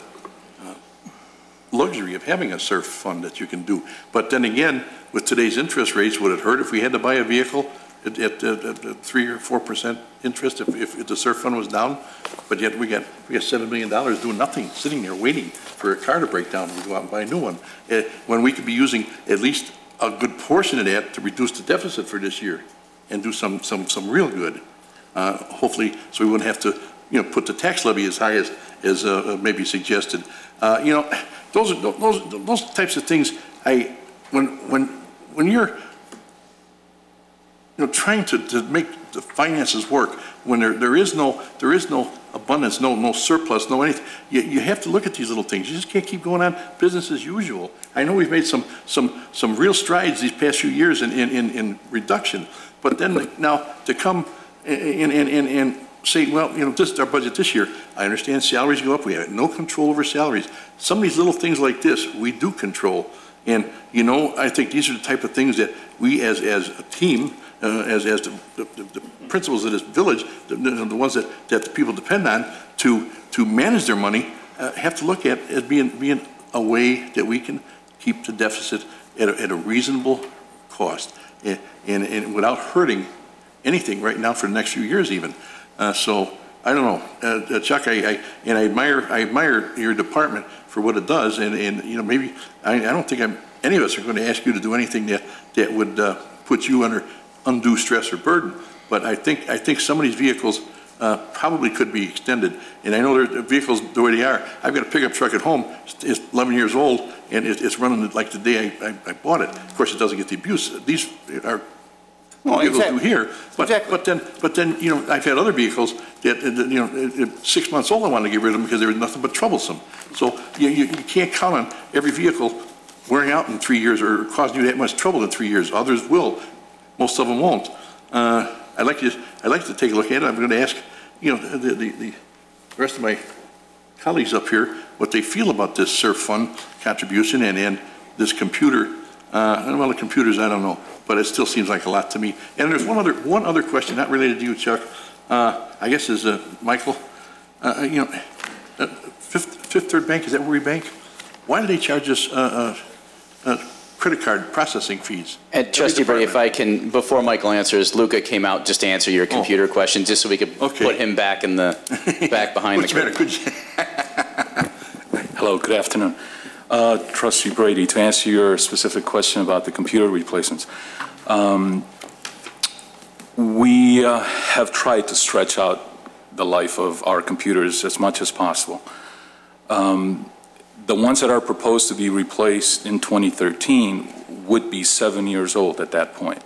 luxury of having a SURF fund that you can do. But then again, with today's interest rates, would it hurt if we had to buy a vehicle at 3 or 4% interest if the SURF fund was down? But yet we got $7 million doing nothing, sitting there waiting for a car to break down and we go out and buy a new one, when we could be using at least a good portion of that to reduce the deficit for this year and do some real good. Hopefully, so we wouldn't have to, put the tax levy as high as maybe suggested. Those types of things. When you're trying to make the finances work, when there is no abundance, no surplus, no anything, you have to look at these little things. You just can't keep going on business as usual. I know we've made some real strides these past few years in reduction, but then now to come and say, well, this is our budget this year. I understand salaries go up. We have no control over salaries. Some of these little things like this, we do control. And, I think these are the type of things that we as a team, as the principals of this village, the ones that the people depend on to manage their money, have to look at as being a way that we can keep the deficit at a reasonable cost and without hurting anything right now for the next few years even. So I don't know, Chuck. I admire your department for what it does, and maybe I don't think any of us are going to ask you to do anything that would put you under undue stress or burden. But I think some of these vehicles probably could be extended. And I know the vehicles the way they are. I've got a pickup truck at home. It's 11 years old, and it's running like the day I bought it. Of course, it doesn't get the abuse. These are vehicles do here, but then I've had other vehicles that 6 months old I wanted to get rid of them because they were nothing but troublesome. So you can't count on every vehicle wearing out in 3 years or causing you that much trouble in 3 years. Others will, most of them won't. I'd like to take a look at it. I'm going to ask the rest of my colleagues up here what they feel about this SURF fund contribution and this computer. Well, the computers, I don't know, but it still seems like a lot to me. And there's one other question, not related to you, Chuck. I guess is Michael. Fifth Third Bank, is that where we bank? Why do they charge us credit card processing fees? And Trustee Brady, if I can, before Michael answers, Luca came out just to answer your computer question, just so we could put him back in the back behind the curtain. Hello, good afternoon. Trustee Brady, to answer your specific question about the computer replacements, we have tried to stretch out the life of our computers as much as possible. The ones that are proposed to be replaced in 2013 would be 7 years old at that point.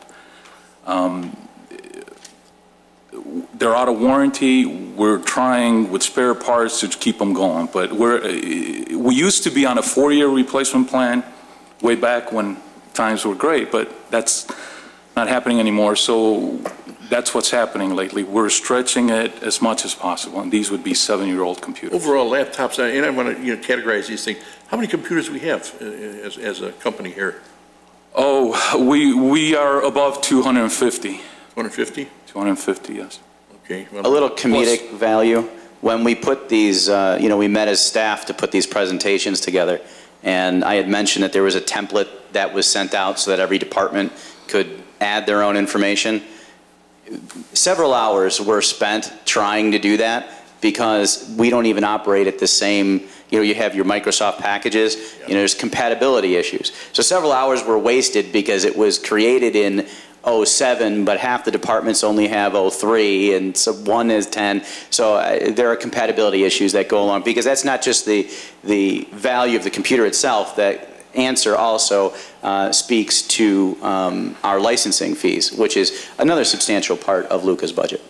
They're out of warranty. We're trying with spare parts to keep them going, but we used to be on a 4-year replacement plan way back when times were great, but that's not happening anymore. So that's what's happening lately. We're stretching it as much as possible, and these would be 7-year-old computers. Overall laptops, and I want to categorize these things. How many computers do we have as a company here? Oh, we are above 250. 250? 250, yes. Okay. A little comedic value. When we put these, we met as staff to put these presentations together, and I had mentioned that there was a template that was sent out so that every department could add their own information. Several hours were spent trying to do that because we don't even operate at the same, you have your Microsoft packages, there's compatibility issues. So several hours were wasted because it was created in 07, but half the departments only have 03, and so one is 10. So there are compatibility issues that go along, because that's not just the value of the computer itself. That answer also speaks to our licensing fees, which is another substantial part of Luca's budget.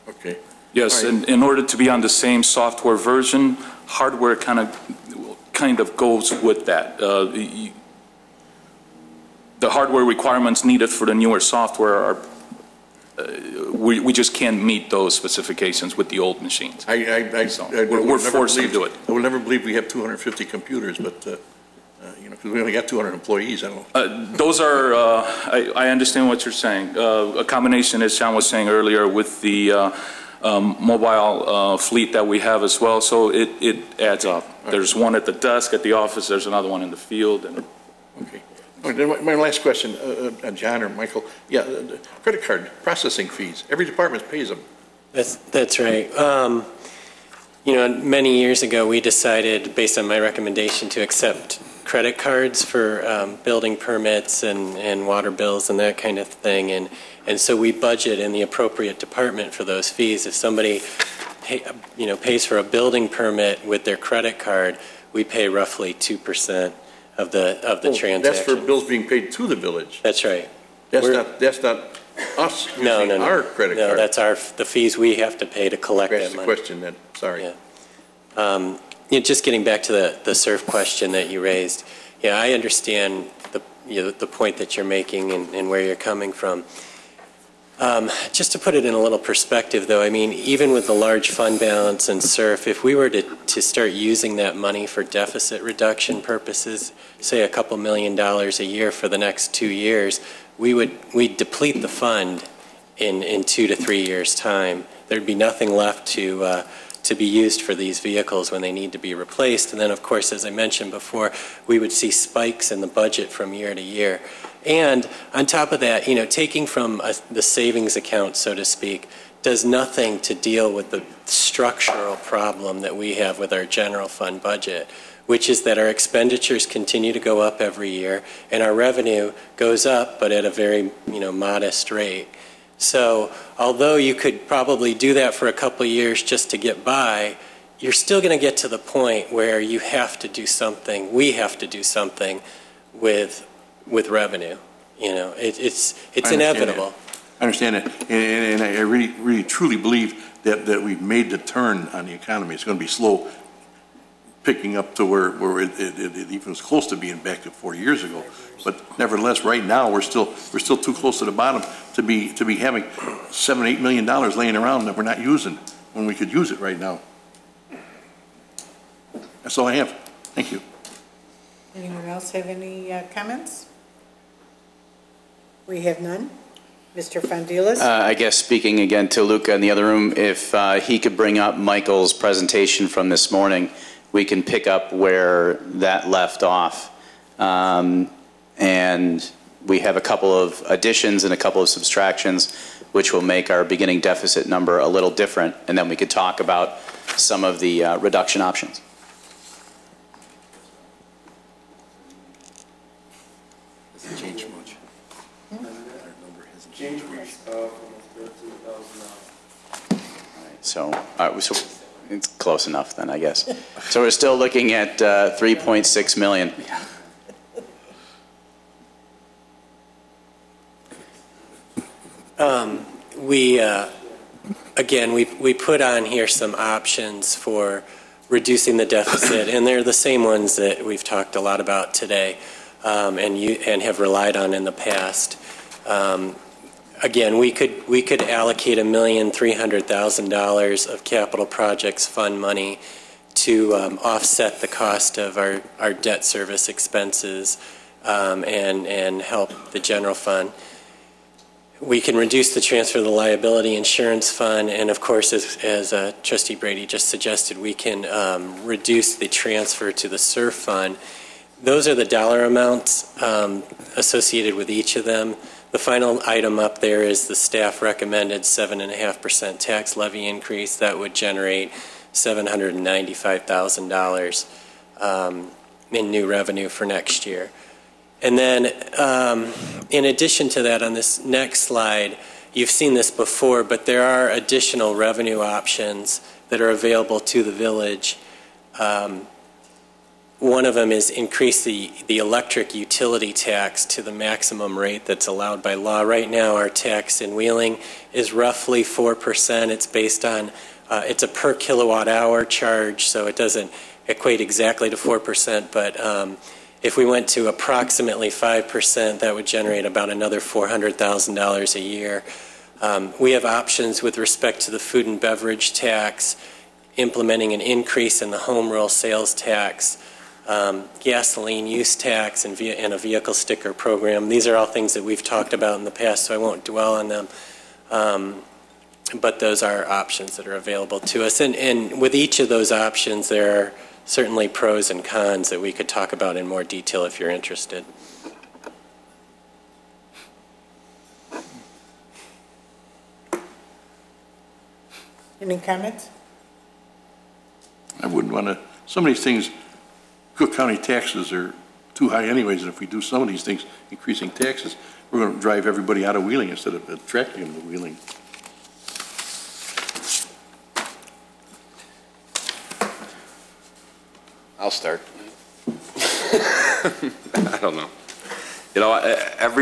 Okay. Yes, Right. in order to be on the same software version, hardware kind of goes with that. The hardware requirements needed for the newer software are, we just can't meet those specifications with the old machines. We're forced to do it. I will never believe we have 250 computers, but, because we only got 200 employees, I don't know. Those are, I understand what you're saying. A combination, as John was saying earlier, with the mobile fleet that we have as well, so it adds up. There's one at the desk at the office, there's another one in the field. And okay. My last question, John or Michael, the credit card processing fees. Every department pays them. That's right. Many years ago, we decided, based on my recommendation, to accept credit cards for building permits and water bills and that kind of thing. And so we budget in the appropriate department for those fees. If somebody pays for a building permit with their credit card, we pay roughly 2% of the transaction. That's for bills being paid to the village. That's right. That's not us using our credit card. No, that's the fees we have to pay to collect that money. That's the question then, sorry. Yeah. Just getting back to the SURF question that you raised, I understand the point that you're making and where you're coming from. Just to put it in a little perspective, though, I mean, even with the large fund balance and SURF, if we were to start using that money for deficit reduction purposes, say a couple $1 million a year for the next 2 years, we'd deplete the fund in 2 to 3 years' time. There'd be nothing left to be used for these vehicles when they need to be replaced. And then, of course, as I mentioned before, we would see spikes in the budget from year to year. And on top of that, taking from the savings account, so to speak, does nothing to deal with the structural problem that we have with our general fund budget, which is that our expenditures continue to go up every year and our revenue goes up, but at a very, modest rate. So although you could probably do that for a couple of years just to get by, you're still going to get to the point where you have to do something, we have to do something with revenue. It's inevitable. I understand that, and I really, really, truly believe that we've made the turn on the economy. It's going to be slow picking up to where it even was close to being back to 40 years ago. But nevertheless, right now we're still too close to the bottom to be having $7-8 million laying around that we're not using when we could use it right now. That's all I have. Thank you. Anyone else have any comments? We have none. Mr. Fondilas? I guess speaking again to Luca in the other room, if he could bring up Michael's presentation from this morning, we can pick up where that left off. And we have a couple of additions and a couple of subtractions, which will make our beginning deficit number a little different. And then we could talk about some of the reduction options. Hasn't changed much. Our number hasn't changed much. So it's close enough then, I guess. So we're still looking at 3.6 million. We put on here some options for reducing the deficit, and they're the same ones that we've talked a lot about today. and have relied on in the past. Again, we could allocate $1,300,000 of capital projects fund money to offset the cost of our debt service expenses and help the general fund. We can reduce the transfer of the liability insurance fund, and of course, as Trustee Brady just suggested, we can reduce the transfer to the SURF fund. Those are the dollar amounts associated with each of them. The final item up there is the staff recommended 7.5% tax levy increase. That would generate $795,000 in new revenue for next year. And then in addition to that, on this next slide, you've seen this before, but there are additional revenue options that are available to the village. One of them is increase the electric utility tax to the maximum rate that's allowed by law. Right now, our tax in Wheeling is roughly 4%. It's based on, it's a per kilowatt hour charge, so it doesn't equate exactly to 4%, but if we went to approximately 5%, that would generate about another $400,000 a year. We have options with respect to the food and beverage tax, implementing an increase in the home rule sales tax, gasoline use tax, and a vehicle sticker program. These are all things that we've talked about in the past, so I won't dwell on them. But those are options that are available to us. And with each of those options, there are certainly pros and cons that we could talk about in more detail if you're interested. Any comments? I wouldn't want to, some of these things, Cook County taxes are too high anyways, and if we do some of these things, increasing taxes, we're going to drive everybody out of Wheeling instead of attracting them to Wheeling. I'll start. I don't know. You know,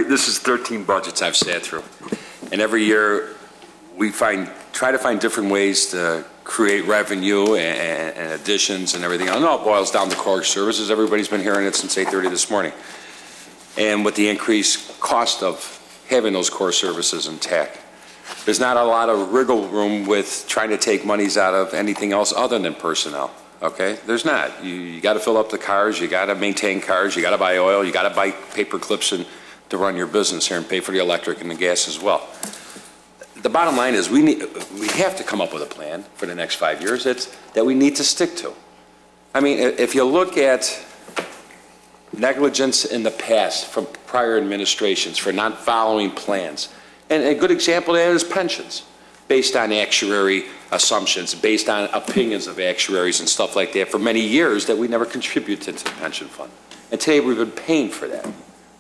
this is 13 budgets I've sat through, and every year we try to find different ways to create revenue and additions and everything. I know it boils down to core services. Everybody's been hearing it since 8:30 this morning. And with the increased cost of having those core services intact, there's not a lot of wriggle room with trying to take monies out of anything else other than personnel. Okay, there's not. You got to fill up the cars, you got to maintain cars, you got to buy oil, you got to buy paper clips to run your business here and pay for the electric and the gas as well. The bottom line is we have to come up with a plan for the next 5 years that we need to stick to. I mean, if you look at negligence in the past from prior administrations for not following plans, and a good example of that is pensions, based on actuary assumptions, based on opinions of actuaries and stuff like that for many years that we never contributed to the pension fund. And today we've been paying for that.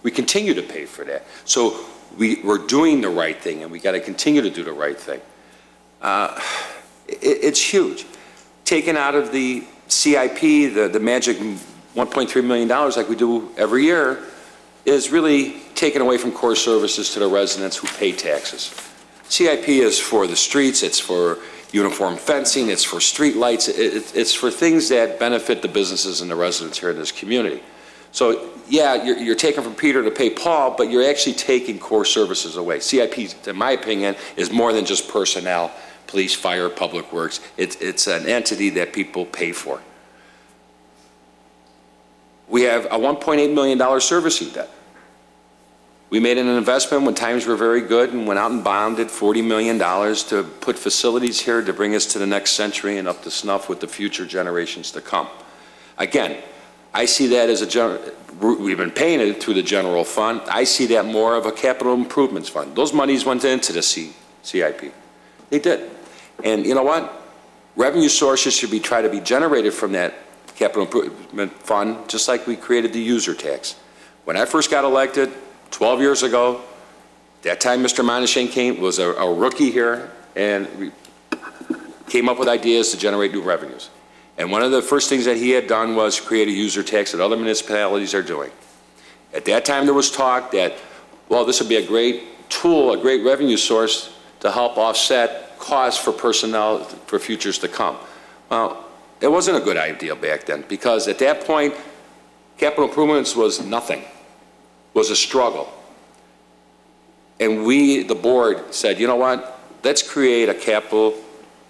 We continue to pay for that. So we're doing the right thing, and we got to continue to do the right thing. It's huge. Taken out of the CIP, the magic $1.3 million like we do every year, is really taken away from core services to the residents who pay taxes. CIP is for the streets, it's for uniform fencing, it's for street lights, it's for things that benefit the businesses and the residents here in this community. So yeah, you're taking from Peter to pay Paul, but you're actually taking core services away. CIP, in my opinion, is more than just personnel, police, fire, public works. It's an entity that people pay for. We have a $1.8 million servicing debt. We made an investment when times were very good and went out and bonded $40 million to put facilities here to bring us to the next century and up to snuff with the future generations to come. Again, I see that as we've been paying it through the general fund. I see that more of a capital improvements fund. Those monies went into the CIP. They did. And you know what? Revenue sources should try to be generated from that capital improvement fund, just like we created the user tax. When I first got elected 12 years ago, that time Mr. Monashane was a rookie here, and we came up with ideas to generate new revenues. And one of the first things that he had done was create a user tax that other municipalities are doing. At that time, there was talk that, well, this would be a great tool, a great revenue source to help offset costs for personnel for futures to come. Well, it wasn't a good idea back then, because at that point, capital improvements was nothing. was a struggle. And we, the board, said, you know what? Let's create a capital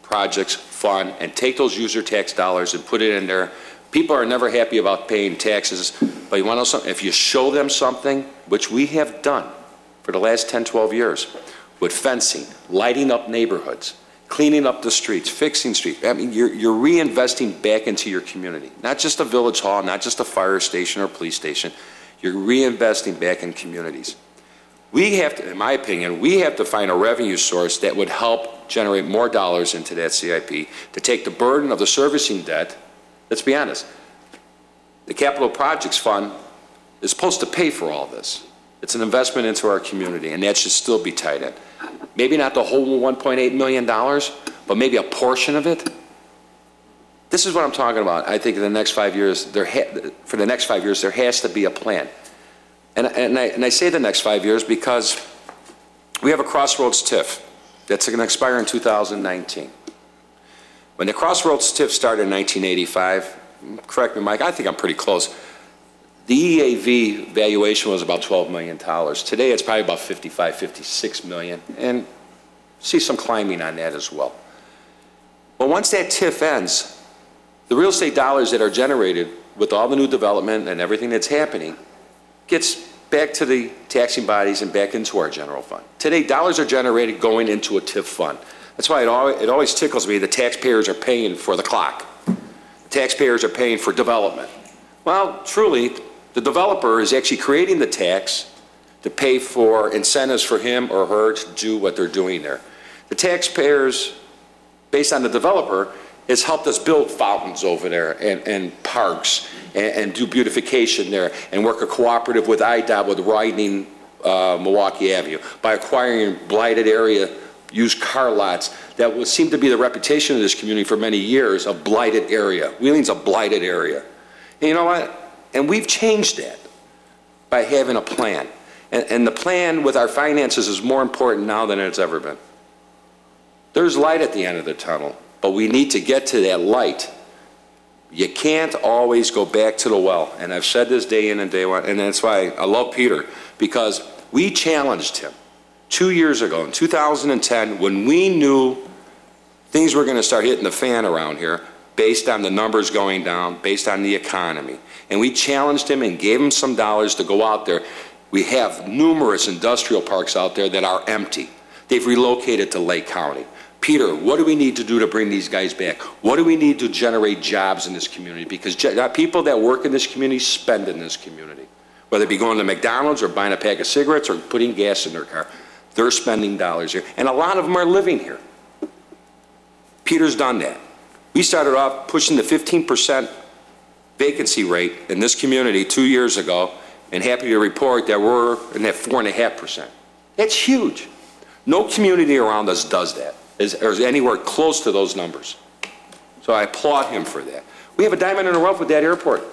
projects fund and take those user tax dollars and put it in there. People are never happy about paying taxes, but you want to know something? If you show them something, which we have done for the last 10, 12 years, with fencing, lighting up neighborhoods, cleaning up the streets, fixing streets. I mean, you're reinvesting back into your community. Not just a village hall, not just a fire station or police station. You're reinvesting back in communities. We have to, in my opinion, we have to find a revenue source that would help generate more dollars into that CIP to take the burden of the servicing debt. Let's be honest. The Capital Projects Fund is supposed to pay for all this. It's an investment into our community, and that should still be tied in. Maybe not the whole $1.8 million, but maybe a portion of it. This is what I'm talking about. I think in the next 5 years, for the next 5 years, there has to be a plan. And I say the next 5 years because we have a Crossroads TIF that's going to expire in 2019. When the Crossroads TIF started in 1985, correct me, Mike, I think I'm pretty close. The EAV valuation was about $12 million. Today, it's probably about 55, 56 million, and see some climbing on that as well. But once that TIF ends, the real estate dollars that are generated with all the new development and everything that's happening gets back to the taxing bodies and back into our general fund. Today, dollars are generated going into a TIF fund. That's why it always tickles me the taxpayers are paying for the clock. The taxpayers are paying for development. Well, truly, the developer is actually creating the tax to pay for incentives for him or her to do what they're doing there. The taxpayers, based on the developer, has helped us build fountains over there and parks and do beautification there and work a cooperative with IDOT with widening Milwaukee Avenue by acquiring blighted area used car lots that would seem to be the reputation of this community for many years, a blighted area. Wheeling's a blighted area. And you know what? And we've changed that by having a plan. And the plan with our finances is more important now than it's ever been. There's light at the end of the tunnel, but we need to get to that light. You can't always go back to the well. And I've said this day in and day out, and that's why I love Peter, because we challenged him 2 years ago in 2010 when we knew things were going to start hitting the fan around here based on the numbers going down, based on the economy. And we challenged him and gave him some dollars to go out there. We have numerous industrial parks out there that are empty. They've relocated to Lake County. Peter, what do we need to do to bring these guys back? What do we need to generate jobs in this community? Because people that work in this community spend in this community. Whether it be going to McDonald's or buying a pack of cigarettes or putting gas in their car, they're spending dollars here. And a lot of them are living here. Peter's done that. We started off pushing the 15% vacancy rate in this community 2 years ago, and happy to report that we're in that 4.5%. That's huge. No community around us does that, or is anywhere close to those numbers. So I applaud him for that. We have a diamond in the rough with that airport.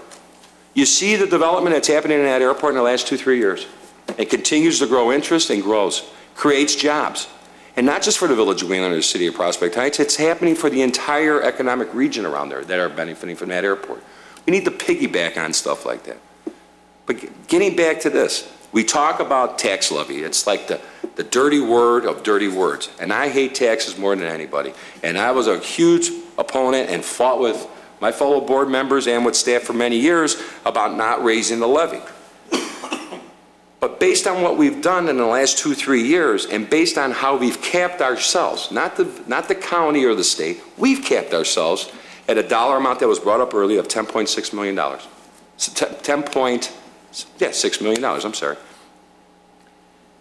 You see the development that's happening in that airport in the last 2-3 years. It continues to grow interest and grows, creates jobs. And not just for the village of Wheeling or the city of Prospect Heights, it's happening for the entire economic region around there that are benefiting from that airport. We need to piggyback on stuff like that. But getting back to this, we talk about tax levy. It's like the dirty word of dirty words. And I hate taxes more than anybody. And I was a huge opponent and fought with my fellow board members and with staff for many years about not raising the levy. But based on what we've done in the last 2-3 years, and based on how we've capped ourselves, not the county or the state, we've capped ourselves at a dollar amount that was brought up earlier of $10.6 million. So $6 million, I'm sorry.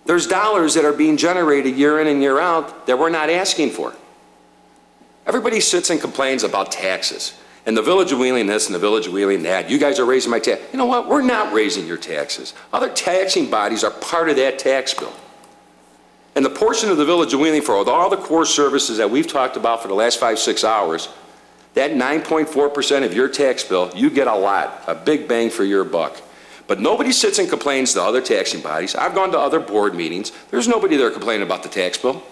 There's dollars that are being generated year in and year out that we're not asking for. Everybody sits and complains about taxes. And the village of Wheeling this and the village of Wheeling that. You guys are raising my tax. You know what? We're not raising your taxes. Other taxing bodies are part of that tax bill. And the portion of the village of Wheeling for all the core services that we've talked about for the last 5-6 hours, that 9.4% of your tax bill, you get a lot, a big bang for your buck. But nobody sits and complains to other taxing bodies. I've gone to other board meetings. There's nobody there complaining about the tax bill.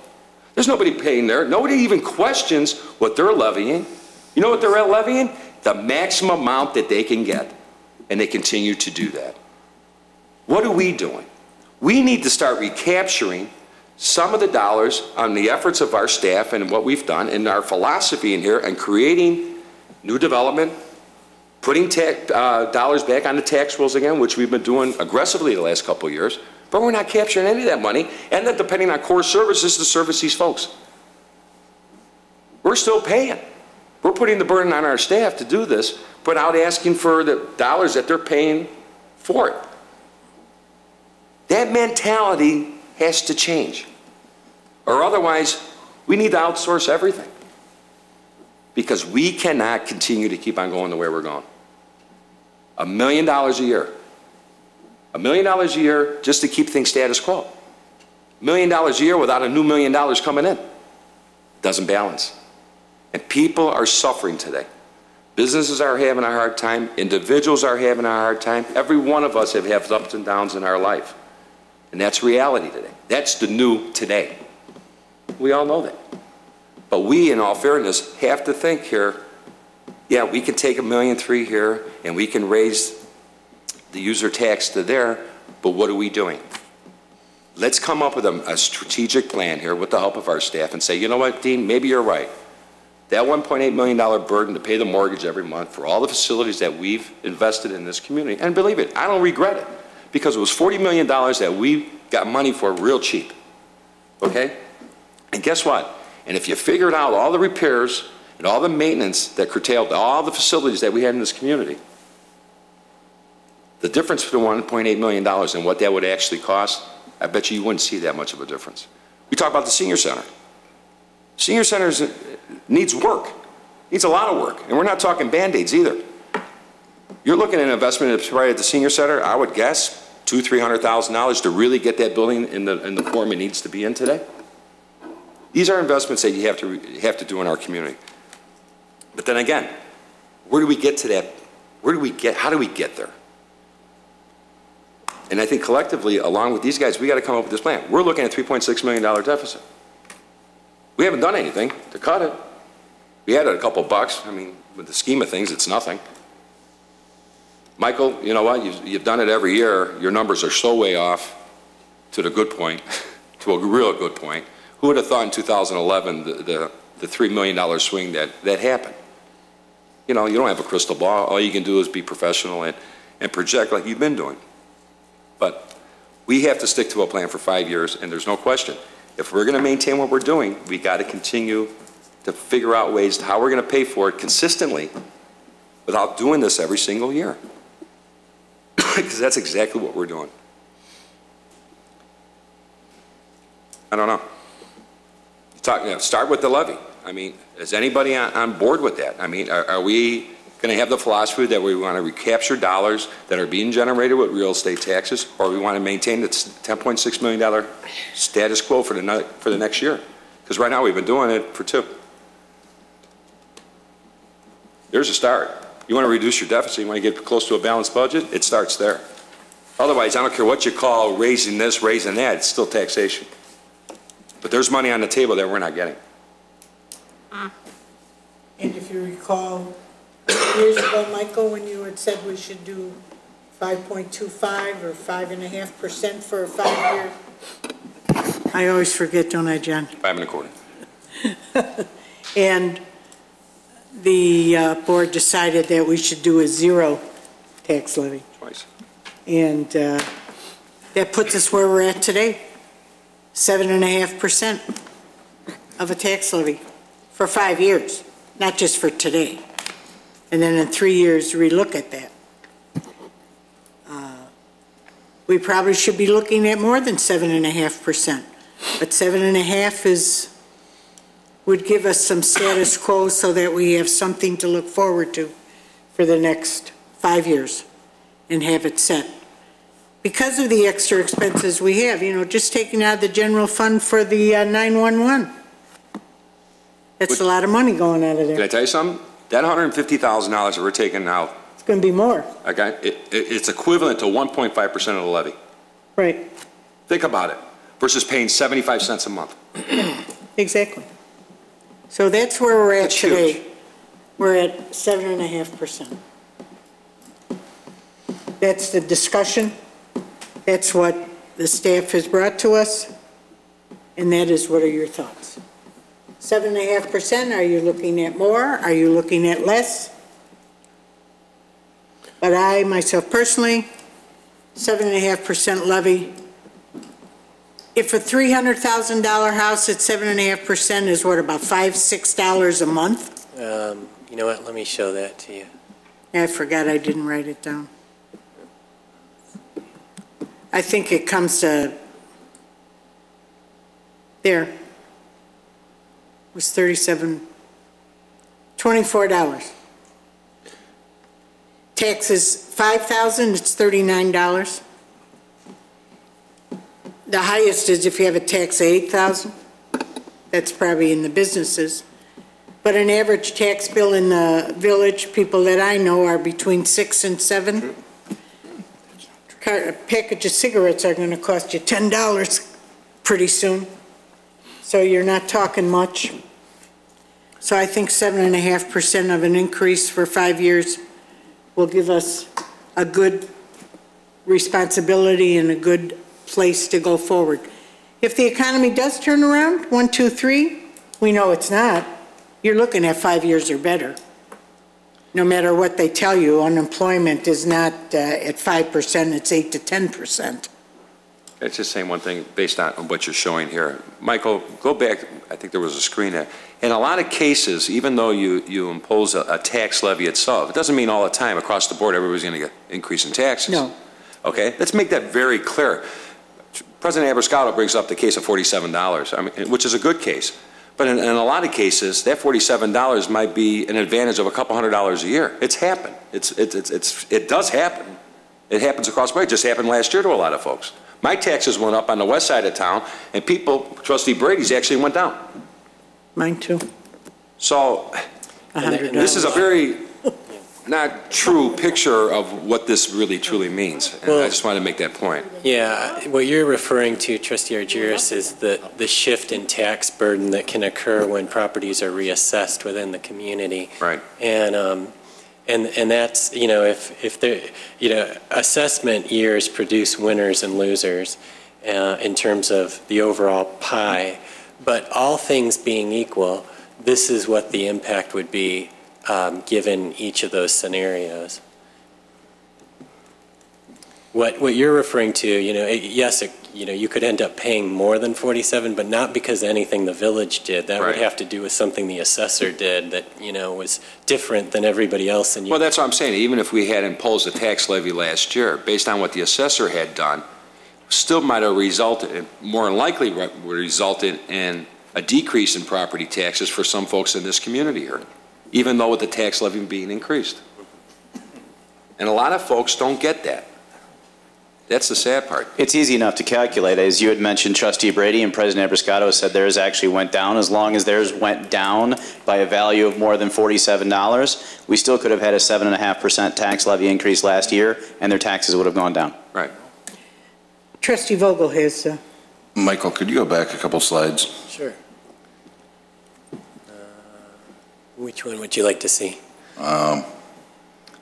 There's nobody paying there. Nobody even questions what they're levying. You know what they're levying? The maximum amount that they can get. And they continue to do that. What are we doing? We need to start recapturing some of the dollars on the efforts of our staff and what we've done and our philosophy in here and creating new development, putting dollars back on the tax rolls again, which we've been doing aggressively the last couple of years, but we're not capturing any of that money, and then depending on core services to service these folks. We're still paying. We're putting the burden on our staff to do this without asking for the dollars that they're paying for it. That mentality has to change, or otherwise we need to outsource everything, because we cannot continue to keep on going the way we're going. $1 million a year. $1 million a year just to keep things status quo. $1 million a year without a new $1 million coming in. Doesn't balance. And people are suffering today. Businesses are having a hard time. Individuals are having a hard time. Every one of us have had ups and downs in our life. And that's reality today. That's the new today. We all know that. But we, in all fairness, have to think here, yeah, we can take $1.3 million here and we can raise the user tax to there, but what are we doing? Let's come up with a strategic plan here with the help of our staff and say, you know what, Dean, maybe you're right. That $1.8 million burden to pay the mortgage every month for all the facilities that we've invested in this community, and believe it, I don't regret it, because it was $40 million that we got money for real cheap, okay? And guess what? And if you figured out all the repairs and all the maintenance that curtailed all the facilities that we had in this community, the difference between $1.8 million and what that would actually cost, I bet you wouldn't see that much of a difference. We talk about the senior center. Senior centers needs work, needs a lot of work, and we're not talking Band-Aids either. You're looking at an investment right at the senior center, I would guess $200,000 to $300,000 to really get that building in the form it needs to be in today. These are investments that you have to do in our community. But then again, where do we get to that? How do we get there? And I think collectively, along with these guys, we got to come up with this plan. We're looking at a $3.6 million deficit. We haven't done anything to cut it. We added a couple bucks. I mean, with the scheme of things, it's nothing. Michael, you know what? You've done it every year. Your numbers are so way off to the good point, to a real good point. Who would have thought in 2011 the $3 million swing that happened? You know, you don't have a crystal ball. All you can do is be professional and project like you've been doing. But we have to stick to a plan for 5 years, and there's no question. If we're going to maintain what we're doing, we got to continue to figure out ways to how we're going to pay for it consistently without doing this every single year. Because that's exactly what we're doing. I don't know. Start with the levy. I mean, is anybody on board with that? I mean, are we going to have the philosophy that we want to recapture dollars that are being generated with real estate taxes, or we want to maintain the $10.6 million status quo for the next year? Because right now we've been doing it for 2. There's a start. You want to reduce your deficit, you want to get close to a balanced budget, it starts there. Otherwise, I don't care what you call raising this, raising that, it's still taxation. But there's money on the table that we're not getting. And if you recall, years ago, Michael, when you had said we should do 5.25 or 5.5% for a 5 year, I always forget, don't I, John? 5.25. And the board decided that we should do a 0 tax levy. Twice. And that puts us where we're at today, 7.5% of a tax levy for 5 years, not just for today. And then in 3 years, relook at that. We probably should be looking at more than 7.5%, but 7.5 would give us some status quo so that we have something to look forward to for the next 5 years and have it set. Because of the extra expenses we have, you know, just taking out the general fund for the 911. That's a lot of money going out of there. Can I tell you something? That $150,000 that we're taking now, It's going to be more. okay, it's equivalent to 1.5% of the levy. Right. Think about it, versus paying 75 cents a month. Exactly. So that's where we're at That's today. huge. We're at 7.5%. That's the discussion. That's what the staff has brought to us, and that is, what are your thoughts? 7.5%, are you looking at more? Are you looking at less? But I, myself personally, 7.5% levy. If a $300,000 house at 7.5% is what, about $5, $6 a month? You know what, let me show that to you. I forgot I didn't write it down. I think it comes to, there. It was $24. Taxes, $5,000, it's $39. The highest is if you have a tax of $8,000. That's probably in the businesses. But an average tax bill in the village, people that I know, are between 6 and 7. A package of cigarettes are going to cost you $10 pretty soon. So you're not talking much. So I think 7.5% of an increase for 5 years will give us a good responsibility and a good place to go forward. If the economy does turn around, 1, 2, 3, we know it's not. You're looking at 5 years or better. No matter what they tell you, unemployment is not at 5%, it's 8 to 10%. It's just saying one thing based on what you're showing here. Michael, go back, I think there was a screen there. In a lot of cases, even though you impose a tax levy itself, it doesn't mean all the time across the board everybody's going to get an increase in taxes. No. Okay, let's make that very clear. President Abascal brings up the case of $47, which is a good case. But in a lot of cases, that $47 might be an advantage of a couple $100 a year. It's happened. It does happen. It happens across the board. It just happened last year to a lot of folks. My taxes went up on the west side of town, and Trustee Brady's actually went down. Mine too. So this is a very not true picture of what this really truly means. And I just wanted to make that point. Yeah, what you're referring to, Trustee Argyris, is the shift in tax burden that can occur when properties are reassessed within the community. Right. And that's, if there, assessment years produce winners and losers in terms of the overall pie. But all things being equal, this is what the impact would be given each of those scenarios. What you're referring to, yes, you could end up paying more than 47, but not because of anything the village did. That would have to do with something the assessor did that, was different than everybody else. Well, that's what I'm saying. Even if we had imposed a tax levy last year, based on what the assessor had done, still might have resulted, more than likely would resulted in a decrease in property taxes for some folks in this community here, even though with the tax levy being increased. And a lot of folks don't get that. That's the sad part. It's easy enough to calculate. As you had mentioned, Trustee Brady and President Abascal said theirs actually went down. As long as theirs went down by a value of more than $47, we still could have had a 7.5% tax levy increase last year, and their taxes would have gone down. Right. Trustee Vogel has... Michael, could you go back a couple slides? Sure. Which one would you like to see? The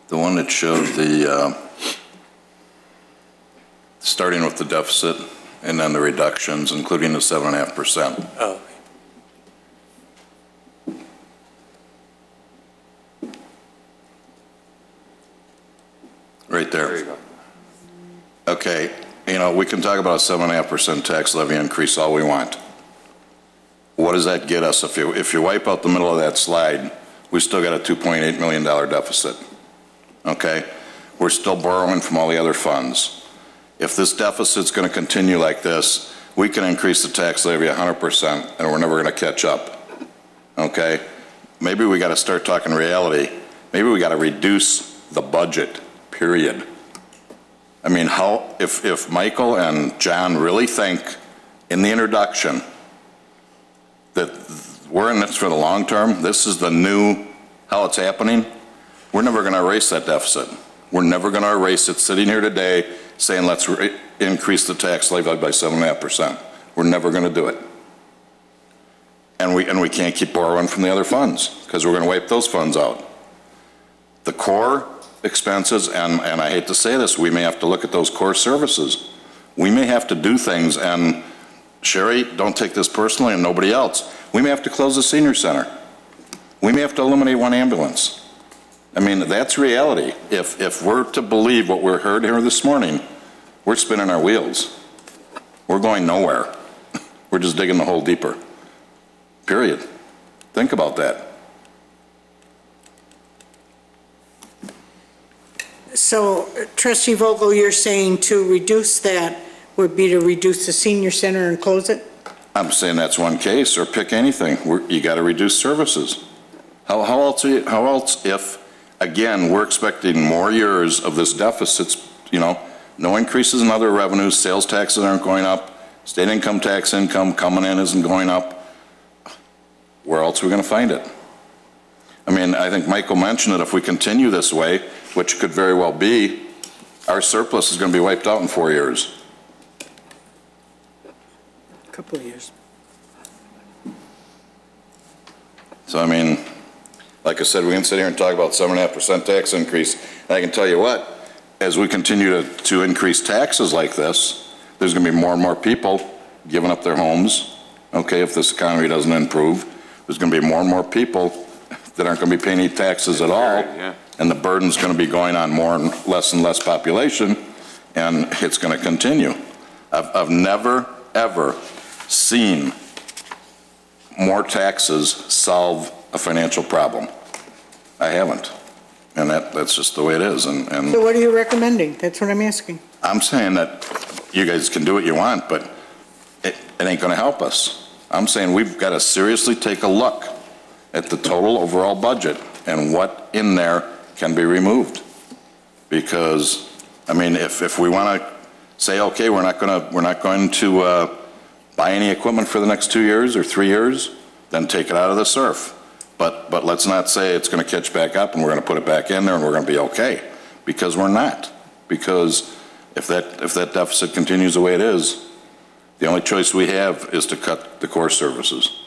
one that showed the starting with the deficit and then the reductions, including the 7.5%. Oh. Right there. There you go. Okay, we can talk about a 7.5% tax levy increase all we want. What does that get us? If you wipe out the middle of that slide, we still got a $2.8 million deficit. Okay? We're still borrowing from all the other funds. If this deficit's going to continue like this, we can increase the tax levy 100% and we're never going to catch up. Okay? Maybe we got to start talking reality. Maybe we got to reduce the budget, period. I mean, if Michael and John really think in the introduction that we're in this for the long term, this is the new, how it's happening, we're never going to erase that deficit. We're never going to erase it sitting here today saying let's increase the tax levy by 7.5%. We're never going to do it. And we can't keep borrowing from the other funds because we're going to wipe those funds out. The core expenses, and I hate to say this, we may have to look at those core services. We may have to do things, and Sherry, don't take this personally, and nobody else. We may have to close the senior center. We may have to eliminate one ambulance. I mean, that's reality. If we're to believe what we heard here this morning, we're spinning our wheels. We're going nowhere. We're just digging the hole deeper. Period. Think about that. So trustee Vogel, you're saying to reduce that would be to reduce the senior center and close it? I'm saying that's one case, or pick anything. You got to reduce services. How else if, again, we're expecting more years of this deficits, you know, no increases in other revenues, sales taxes aren't going up, state income tax income coming in isn't going up. Where else are we going to find it? I mean, I think Michael mentioned it, if we continue this way, which could very well be, our surplus is going to be wiped out in 4 years. A couple of years. So, I mean, like I said, we can sit here and talk about 7.5% tax increase, and I can tell you what, as we continue to increase taxes like this, there's going to be more and more people giving up their homes, okay, if this economy doesn't improve. There's going to be more and more people that aren't going to be paying any taxes at all, and the burden's going to be going on more and less population, and it's going to continue. I've never, ever seen more taxes solve a financial problem. I haven't. And that's just the way it is. And So what are you recommending? That's what I'm asking. I'm saying that you guys can do what you want, but it ain't going to help us. I'm saying we've got to seriously take a look at the total overall budget and what in there can be removed. Because, I mean, if we want to say, okay, we're not going to buy any equipment for the next 2 years or 3 years, then take it out of the SURF. But let's not say it's going to catch back up and we're going to put it back in there and we're going to be okay, because we're not. Because if that deficit continues the way it is, the only choice we have is to cut the core services.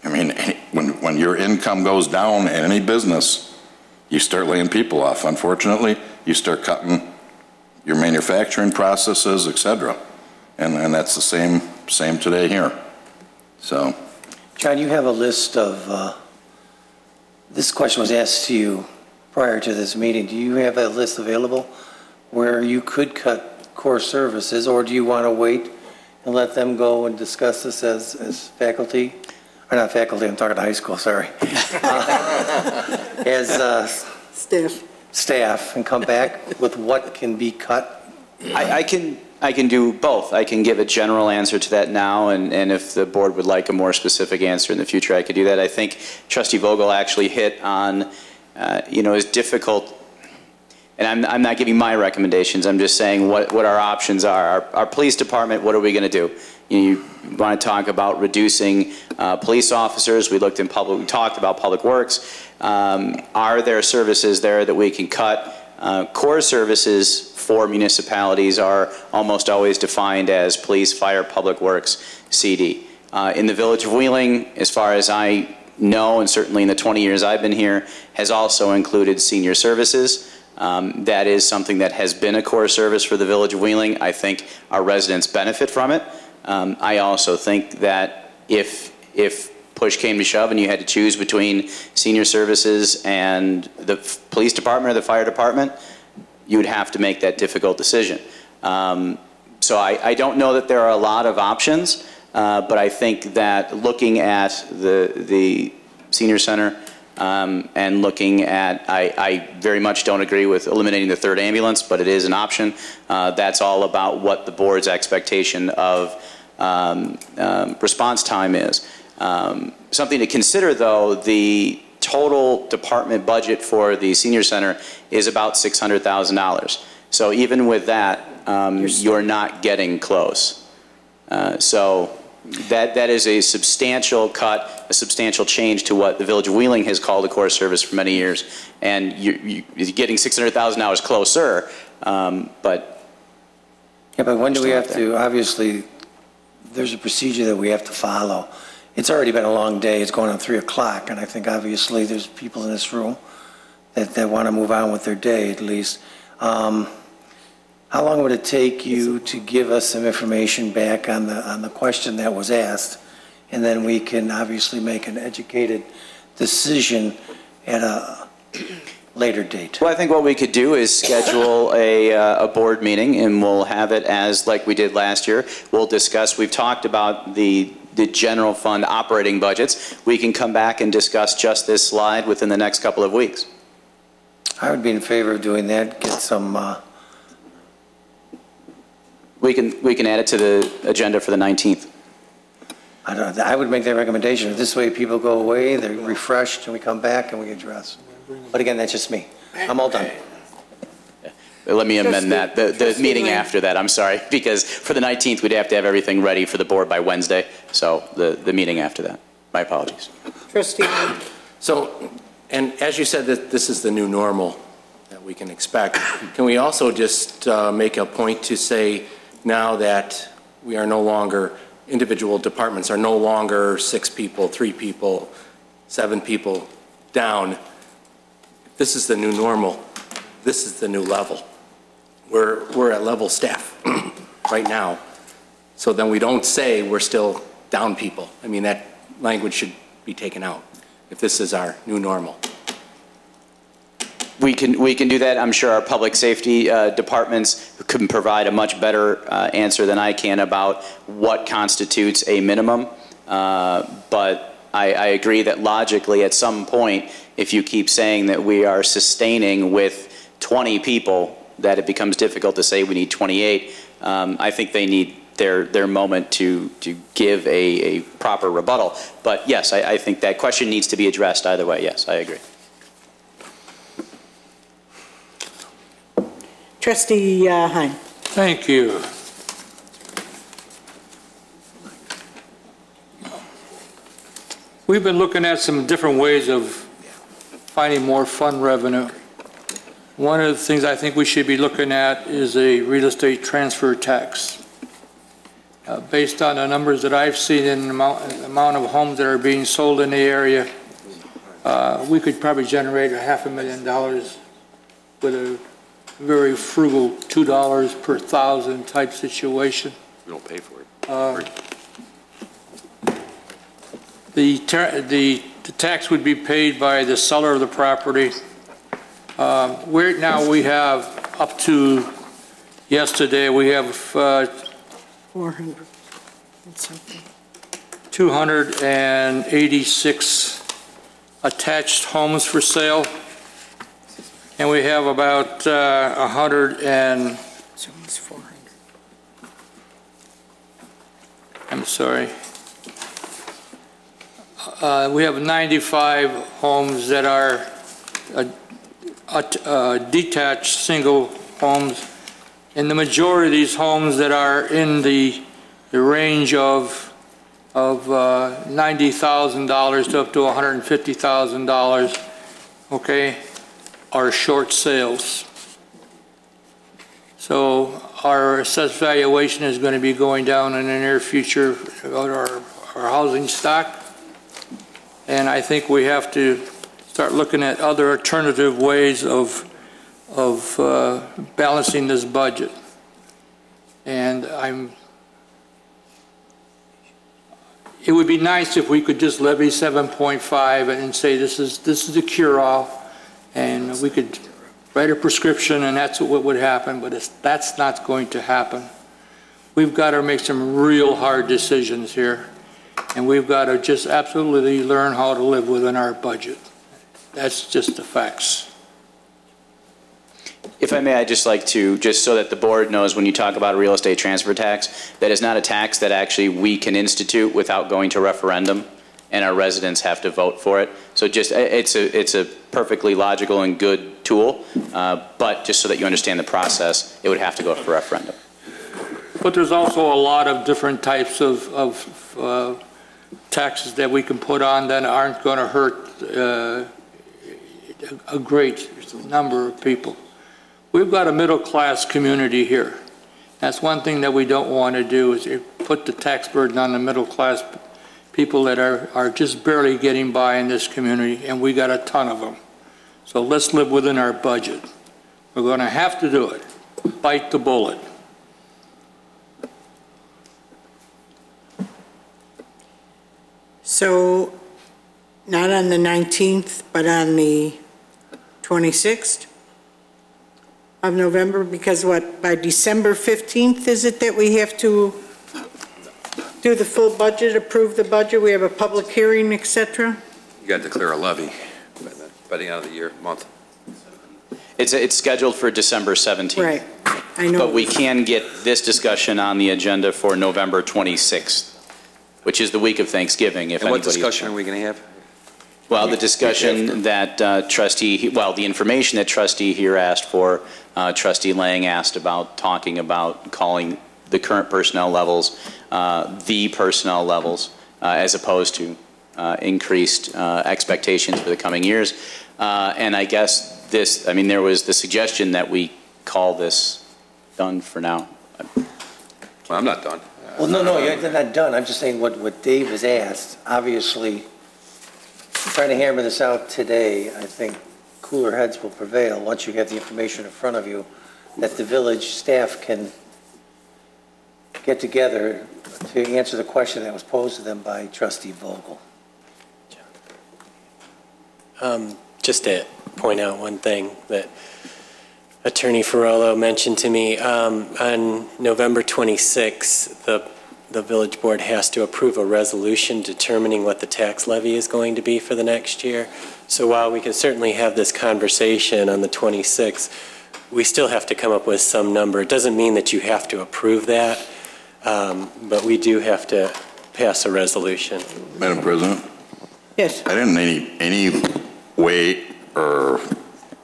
I mean, when your income goes down in any business, you start laying people off. Unfortunately, you start cutting your manufacturing processes, et cetera. And that's the same today here. So. John, you have a list of, this question was asked to you prior to this meeting. Do you have a list available where you could cut core services, or do you want to wait and let them go and discuss this as faculty? Or not faculty, I'm talking to high school, sorry. As staff, and come back with what can be cut? I can do both. I can give a general answer to that now, and if the board would like a more specific answer in the future, I could do that. I think Trustee Vogel actually hit on, is difficult, and I'm not giving my recommendations, I'm just saying what our options are. Our police department, what are we going to do? You want to talk about reducing police officers. We talked about public works. Are there services there that we can cut? Core services for municipalities are almost always defined as police, fire, public works, CD. In the village of Wheeling, as far as I know, and certainly in the 20 years I've been here, has also included senior services. That is something that has been a core service for the village of Wheeling. I think our residents benefit from it. I also think that if push came to shove and you had to choose between senior services and the police department or the fire department, you would have to make that difficult decision. So I don't know that there are a lot of options, but I think that looking at the senior center and looking at, I very much don't agree with eliminating the third ambulance, but it is an option. That's all about what the board's expectation of response time is. Something to consider, though, the total department budget for the senior center is about $600,000. So even with that, you're not getting close. So that is a substantial cut, a substantial change to what the Village of Wheeling has called a core service for many years. And you're getting $600,000 closer, but... Yeah, but when do we have to, obviously, there's a procedure that we have to follow. It's already been a long day. It's going on 3 o'clock, and I think obviously there's people in this room that want to move on with their day at least. How long would it take you to give us some information back on the question that was asked? And then we can obviously make an educated decision at a later date. Well, I think what we could do is schedule a board meeting, and we'll have it as like we did last year. We'll discuss, we've talked about the general fund operating budgets. We can come back and discuss just this slide within the next couple of weeks. I would be in favor of doing that, get some, We can add it to the agenda for the 19th. I would make that recommendation. This way people go away, they're refreshed, and we come back and we address. But again, that's just me. I'm all done. Let me amend that. The Trustee meeting Lang. after that, I'm sorry, because for the 19th, we'd have to have everything ready for the board by Wednesday. So the meeting after that. My apologies. Trustee Lang. So, and as you said, that this is the new normal that we can expect, can we also just make a point to say now that we are no longer, individual departments are no longer 6 people, 3 people, 7 people down. This is the new normal. This is the new level. We're at level staff right now. So then we don't say we're still down people. I mean, that language should be taken out if this is our new normal. We can do that. I'm sure our public safety departments can provide a much better answer than I can about what constitutes a minimum. But I agree that logically at some point, if you keep saying that we are sustaining with 20 people, that it becomes difficult to say we need 28. I think they need their moment to give a proper rebuttal. But yes, I think that question needs to be addressed either way. Yes, I agree. Trustee Heim. Thank you. We've been looking at some different ways of finding more fund revenue. One of the things I think we should be looking at is a real estate transfer tax. Based on the numbers that I've seen in the amount of homes that are being sold in the area, we could probably generate $500,000 with a very frugal $2 per thousand type situation. We don't pay for it. The tax would be paid by the seller of the property. Right now we have up to yesterday we have 400 and something. 286 attached homes for sale, and we have about 100 and So it's 400. I'm sorry. We have 95 homes that are detached single homes, and the majority of these homes that are in the range of $90,000 to up to $150,000, okay, are short sales. So our assessed valuation is going to be going down in the near future about our housing stock. And I think we have to start looking at other alternative ways of balancing this budget. And it would be nice if we could just levy 7.5 and say this is a cure-all, and we could write a prescription and that's what would happen, but that's not going to happen. We've got to make some real hard decisions here, and we've got to just absolutely learn how to live within our budget. That's just the facts. If I may, I'd just like to, just so that the board knows when you talk about a real estate transfer tax, that is not a tax that actually we can institute without going to referendum, and our residents have to vote for it. So just, it's a perfectly logical and good tool, but just so that you understand the process, it would have to go for referendum. But there's also a lot of different types of taxes that we can put on that aren't going to hurt a great number of people. We've got a middle-class community here. That's one thing that we don't want to do, is put the tax burden on the middle-class people that are just barely getting by in this community, and we got a ton of them. So let's live within our budget. We're going to have to do it, bite the bullet. So, not on the 19th, but on the 26th of November, because what, by December 15th, is it that we have to do the full budget, approve the budget, we have a public hearing, et cetera? You got to declare a levy by the end of the year, month. It's scheduled for December 17th. Right, I know. But we can get this discussion on the agenda for November 26th, which is the week of Thanksgiving, if And what anybody... discussion are we going to have? Well, the discussion that the information that trustee here asked for, trustee Lang asked about, talking about calling the current personnel levels, the personnel levels, as opposed to increased expectations for the coming years. And I guess there was the suggestion that we call this done for now. Well, I'm not done. Well, no, you're not done. I'm just saying what Dave has asked. Obviously, trying to hammer this out today, I think cooler heads will prevail once you have the information in front of you, that the village staff can get together to answer the question that was posed to them by trustee Vogel. Just to point out one thing that Attorney Ferrolo mentioned to me, on November 26th, the village board has to approve a resolution determining what the tax levy is going to be for the next year. So while we can certainly have this conversation on the 26th, we still have to come up with some number. It doesn't mean that you have to approve that, but we do have to pass a resolution. Madam President? Yes. I didn't any way or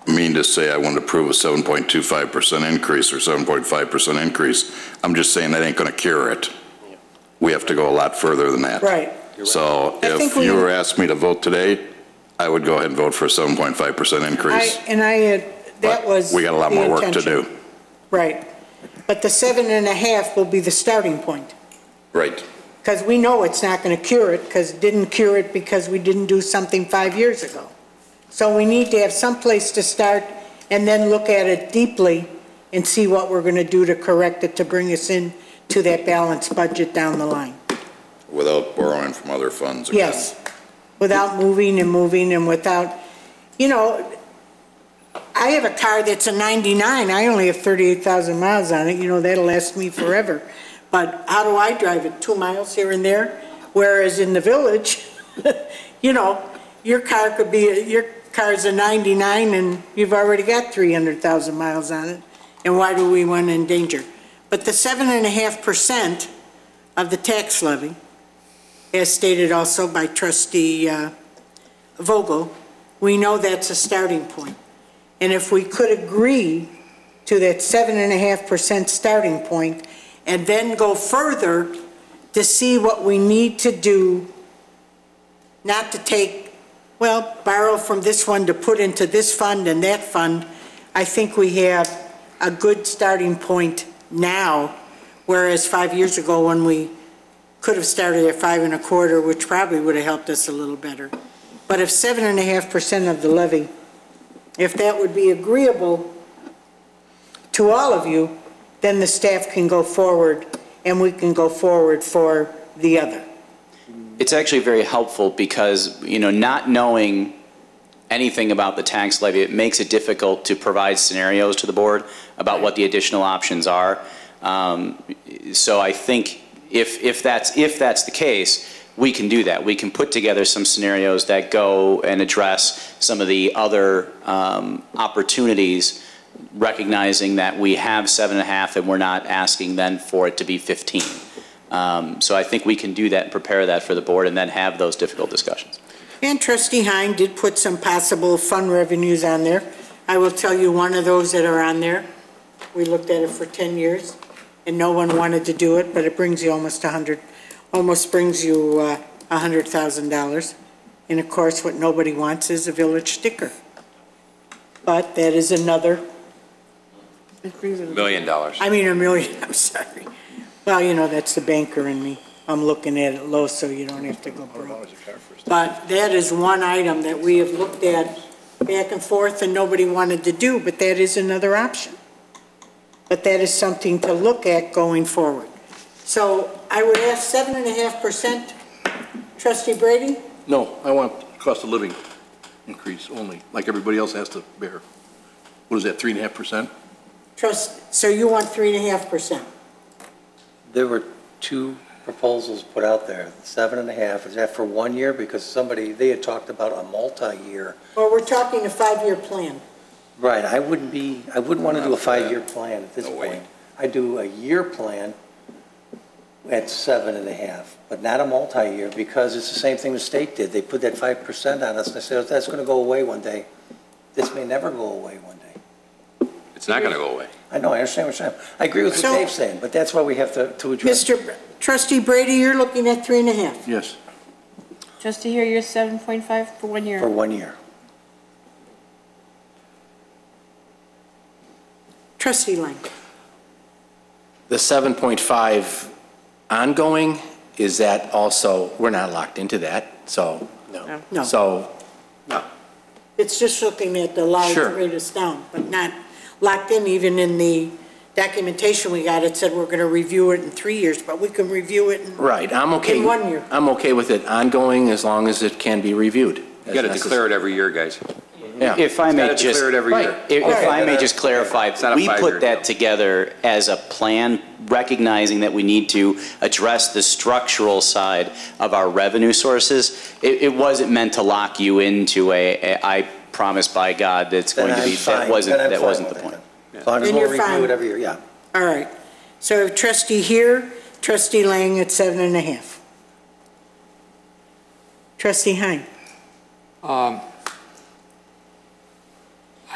mean to say I want to approve a 7.25% increase or 7.5% increase. I'm just saying that ain't going to cure it. We have to go a lot further than that. Right. So if you were asked me to vote today, I would go ahead and vote for a 7.5% increase. We got a lot more work to do. Right. But the 7.5 will be the starting point. Right. Because we know it's not going to cure it, because it didn't cure it because we didn't do something 5 years ago. So we need to have some place to start and then look at it deeply and see what we're going to do to correct it, to bring us in to that balanced budget down the line. Without borrowing from other funds again. Yes, without moving and without, I have a car that's a 99. I only have 38,000 miles on it. That'll last me forever. But how do I drive it? 2 miles here and there? Whereas in the village, your car's a 99 and you've already got 300,000 miles on it. And why do we want to endanger? But the 7.5% of the tax levy, as stated also by trustee Vogel, we know that's a starting point. And if we could agree to that 7.5% starting point and then go further to see what we need to do, not to borrow from this one to put into this fund and that fund, I think we have a good starting point now, whereas 5 years ago when we could have started at 5.25, which probably would have helped us a little better. But if 7.5% of the levy, if that would be agreeable to all of you, then the staff can go forward and we can go forward for the other. It's actually very helpful because, not knowing anything about the tax levy, it makes it difficult to provide scenarios to the board about what the additional options are. So I think if that's the case, we can do that. We can put together some scenarios that go and address some of the other opportunities, recognizing that we have 7.5 and we're not asking then for it to be 15. So I think we can do that and prepare that for the board and then have those difficult discussions. And Trustee Hine did put some possible fund revenues on there. I will tell you one of those that are on there. We looked at it for 10 years and no one wanted to do it, but it brings you almost brings you $100,000. And of course, what nobody wants is a village sticker. But that is another $1 million. I mean, $1 million, I'm sorry. Well, that's the banker in me. I'm looking at it low so you don't have to go broke. But that is one item that we have looked at back and forth and nobody wanted to do, but that is another option. but that is something to look at going forward. So I would ask 7.5%. Trustee Brady? No, I want cost of living increase only, like everybody else has to bear. What is that, 3.5%? So you want 3.5%? There were two proposals put out there, 7.5, is that for 1 year? Because they had talked about a multi-year. Well, we're talking a 5-year plan. Right, I wouldn't want to do a 5-year plan at this point. I'd do a year plan at 7.5, but not a multi-year, because it's the same thing the state did. They put that 5% on us, and they said, that's going to go away one day. This may never go away one day. It's not going to go away. I know, I understand what you're saying. I agree with what Dave's saying, but that's why we have to address. Trustee Brady, you're looking at 3.5. Yes. Trustee here, you're 7.5 for 1 year. For 1 year. Trustee Lang. The 7.5 ongoing, is that also, we're not locked into that, so. No. So, It's just looking at the allowed Sure. rate is down, but not locked in. Even in the documentation we got, it said we're going to review it in 3 years, but we can review it in right, I'm okay. in 1 year. I'm okay with it ongoing as long as it can be reviewed. You got to declare it every year, guys. Yeah. If I may just, declare it every year. if I may just clarify, It's not a we 5-year put that deal. together as a plan, recognizing that we need to address the structural side of our revenue sources. It wasn't meant to lock you into I promise by God that's going to be, that wasn't the point. As long as Then we'll you're fine. review it every year, yeah. All right. So trustee here, trustee Lang at 7.5. Trustee Hein.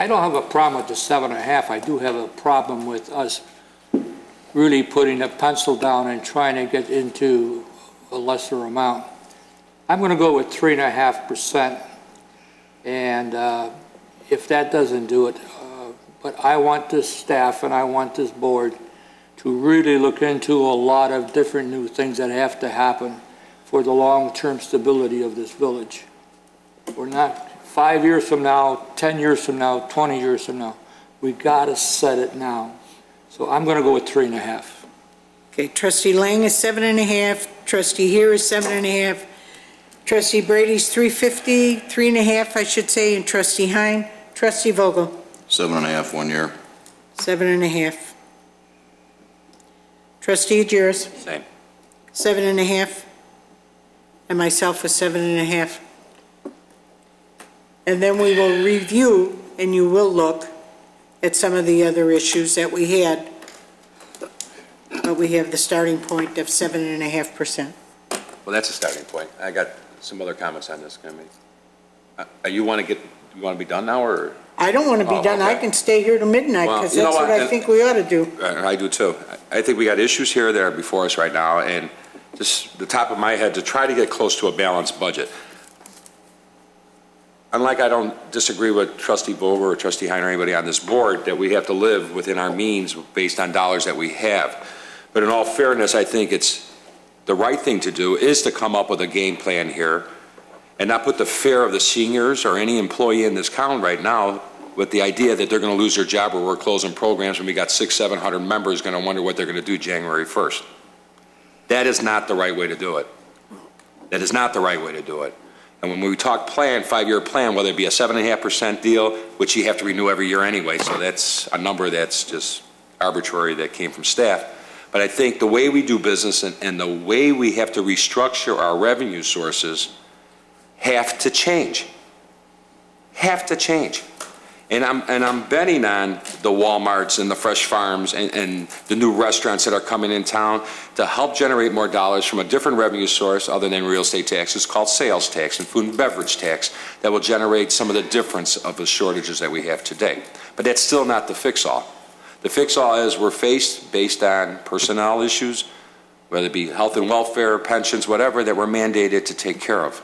I don't have a problem with the 7.5. I do have a problem with us really putting a pencil down and trying to get into a lesser amount. I'm going to go with 3.5%. And if that doesn't do it, but I want this staff and I want this board to really look into a lot of different new things that have to happen for the long-term stability of this village. We're not 5 years from now, 10 years from now, 20 years from now. We got to set it now. So I'm going to go with 3.5. Okay, trustee Lang is 7.5. Trustee here is 7.5. Trustee Brady's 350, 3.5, I should say, and trustee Hein. Trustee Vogel. 7.5, 1 year. 7.5. Trustee Agiris. Same. 7.5. And myself is 7.5. And then we will review, and you will look at some of the other issues that we had. But we have the starting point of 7.5%. Well, that's a starting point. I got some other comments on this. You want to be done now, or? I don't want to be Oh, done. I okay. can stay here to midnight, Well, because you know that's what what? I think we ought to do. I do too. I think we got issues here that are before us right now, and just the top of my head, to try to get close to a balanced budget. Unlike I don't disagree with Trustee Vogel or Trustee Hein or anybody on this board that we have to live within our means based on dollars that we have. But in all fairness, I think it's the right thing to do is to come up with a game plan here and not put the fear of the seniors or any employee in this town right now with the idea that they're going to lose their job or we're closing programs when we got 600-700 members going to wonder what they're going to do January 1st. That is not the right way to do it. That is not the right way to do it. And when we talk plan, 5-year plan, whether it be a 7.5% deal, which you have to renew every year anyway, so that's a number that's just arbitrary that came from staff. But I think the way we do business and the way we have to restructure our revenue sources have to change. Have to change. And I'm betting on the Walmarts and the Fresh Farms and the new restaurants that are coming in town to help generate more dollars from a different revenue source other than real estate taxes called sales tax and food and beverage tax that will generate some of the difference of the shortages that we have today. But that's still not the fix-all. The fix-all is we're faced based on personnel issues, whether it be health and welfare, pensions, whatever, that we're mandated to take care of.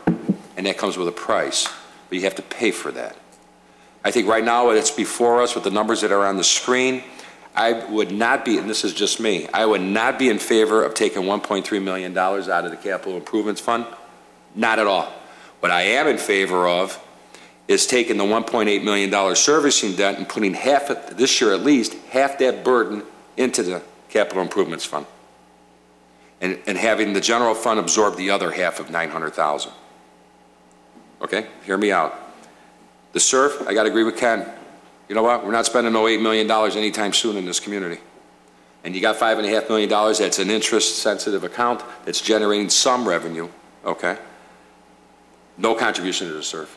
And that comes with a price, but you have to pay for that. I think right now it's before us with the numbers that are on the screen. I would not be, and this is just me, I would not be in favor of taking $1.3 million out of the Capital Improvements Fund. Not at all. What I am in favor of is taking the $1.8 million servicing debt and putting half, this year at least, half that burden into the capital improvements fund. And having the general fund absorb the other half of 900,000. Okay, hear me out. The SURF, I got to agree with Ken. You know what? We're not spending no $8 million anytime soon in this community. And you got $5.5 million that's an interest-sensitive account that's generating some revenue, okay? No contribution to the SURF.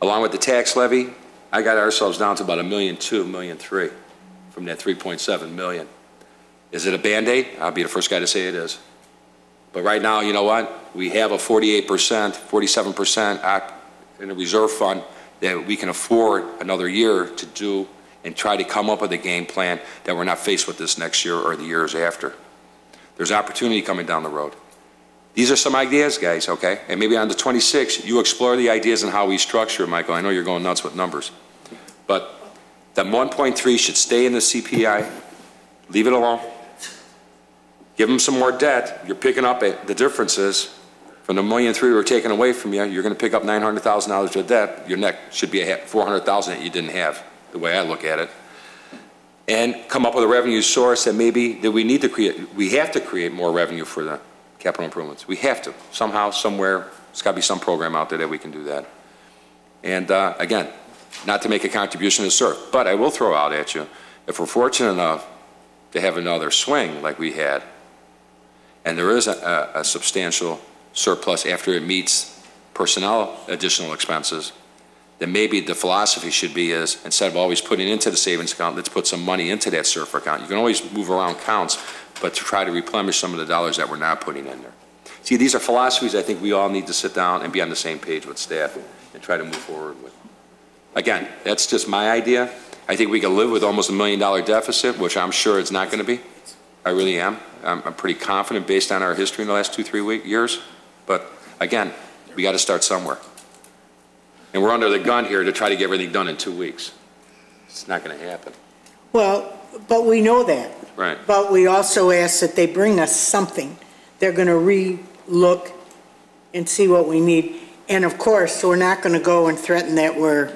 Along with the tax levy, I got ourselves down to about $1.2 million, $1.3 million from that $3.7 million. Is it a Band-Aid? I'll be the first guy to say it is. But right now, you know what? We have a 48%, 47% in a reserve fund that we can afford another year to do and try to come up with a game plan that we're not faced with this next year or the years after. There's opportunity coming down the road. These are some ideas, guys, okay? And maybe on the 26th, you explore the ideas and how we structure it, Michael. I know you're going nuts with numbers. But that 1.3 should stay in the CPI. Leave it alone. Give them some more debt. You're picking up the differences. From the $1.3 million we're taking away from you, you're going to pick up $900,000 of debt. Your net should be $400,000 that you didn't have, the way I look at it. And come up with a revenue source that maybe that we need to create. We have to create more revenue for the capital improvements. We have to. Somehow, somewhere, there's got to be some program out there that we can do that. And again, not to make a contribution to SURF, but I will throw out at you, if we're fortunate enough to have another swing like we had, and there is a substantial surplus after it meets personnel additional expenses, then maybe the philosophy should be is, instead of always putting into the savings account, let's put some money into that SURF account. You can always move around counts, but to try to replenish some of the dollars that we're not putting in there. See, these are philosophies I think we all need to sit down and be on the same page with staff and try to move forward with. Again, that's just my idea. I think we can live with almost $1 million deficit, which I'm sure it's not going to be. I really am. I'm pretty confident based on our history in the last 2-3 years. But again, we got to start somewhere. And we're under the gun here to try to get everything done in 2 weeks. It's not going to happen. Well, but we know that. Right. But we also ask that they bring us something. They're going to re-look and see what we need. And of course, we're not going to go and threaten that we're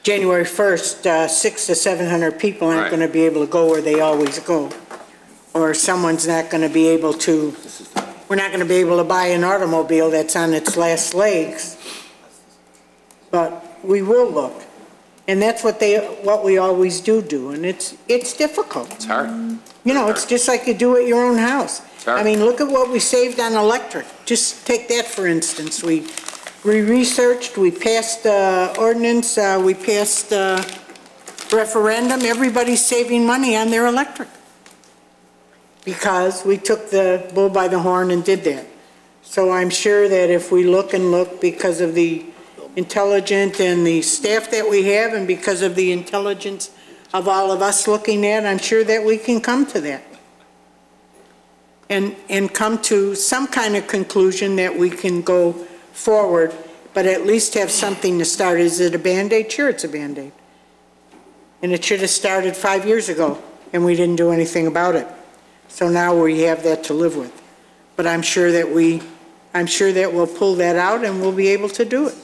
January 1st, 600 to 700 people aren't going to be able to go where they always go. Or someone's not going to be able to, we're not going to be able to buy an automobile that's on its last legs. But we will look. And that's what we always do. And it's difficult. It's hard. You know, it's just like you do at your own house. I mean, look at what we saved on electric. Just take that for instance. We researched, we passed ordinance, we passed referendum. Everybody's saving money on their electric because we took the bull by the horn and did that. So I'm sure that if we look and look because of the intelligent and the staff that we have and because of the intelligence of all of us looking at, I'm sure that we can come to that. And come to some kind of conclusion that we can go forward, but at least have something to start. Is it a Band-Aid? Sure, it's a Band-Aid. And it should have started 5 years ago, and we didn't do anything about it. So now we have that to live with. But I'm sure that we'll pull that out and we'll be able to do it.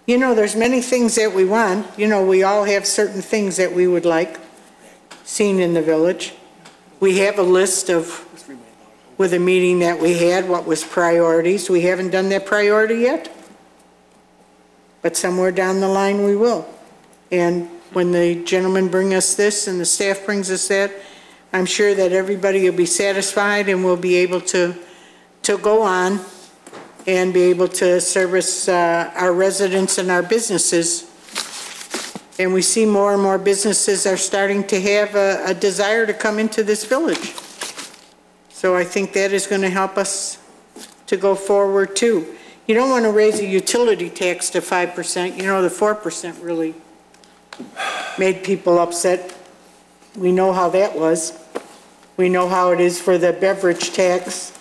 You know, there's many things that we want. You know, we all have certain things that we would like seen in the village. We have a list of, with a meeting that we had, what was priorities. We haven't done that priority yet. But somewhere down the line we will. And when the gentlemen bring us this and the staff brings us that, I'm sure that everybody will be satisfied and we'll be able to go on and be able to service our residents and our businesses. And we see more and more businesses are starting to have a desire to come into this village. So I think that is going to help us to go forward too. You don't want to raise a utility tax to 5%. You know, the 4% really made people upset. We know how that was. We know how it is for the beverage tax.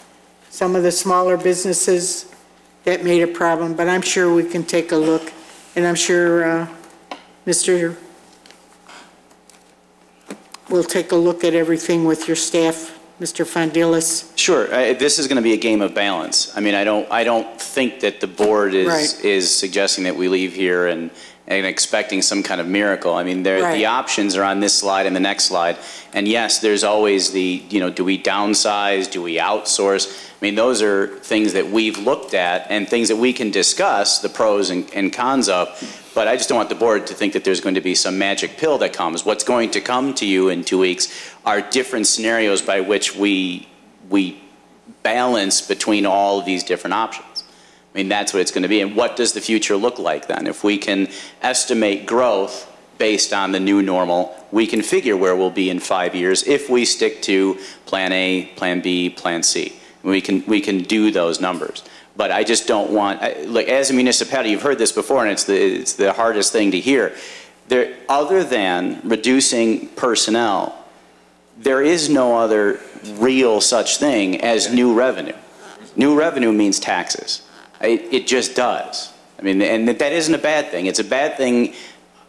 Some of the smaller businesses, that made a problem, but I'm sure we can take a look. And I'm sure Mr. will take a look at everything with your staff, Mr. Fondilis. Sure. This is going to be a game of balance. I mean, I don't think that the board is suggesting that we leave here and and expecting some kind of miracle. I mean, the options are on this slide and the next slide. And yes, there's always the, do we downsize? Do we outsource? I mean, those are things that we've looked at and things that we can discuss, the pros and cons of. But I just don't want the board to think that there's going to be some magic pill that comes. What's going to come to you in 2 weeks are different scenarios by which we balance between all of these different options. I mean, that's what it's going to be. And what does the future look like then? If we can estimate growth based on the new normal, we can figure where we'll be in 5 years if we stick to Plan A, Plan B, Plan C. We can do those numbers. But I just don't want, like, as a municipality, you've heard this before, and it's the hardest thing to hear. Other than reducing personnel, there is no other real such thing as new revenue. New revenue means taxes. It just does. I mean, and that isn't a bad thing. It's a bad thing,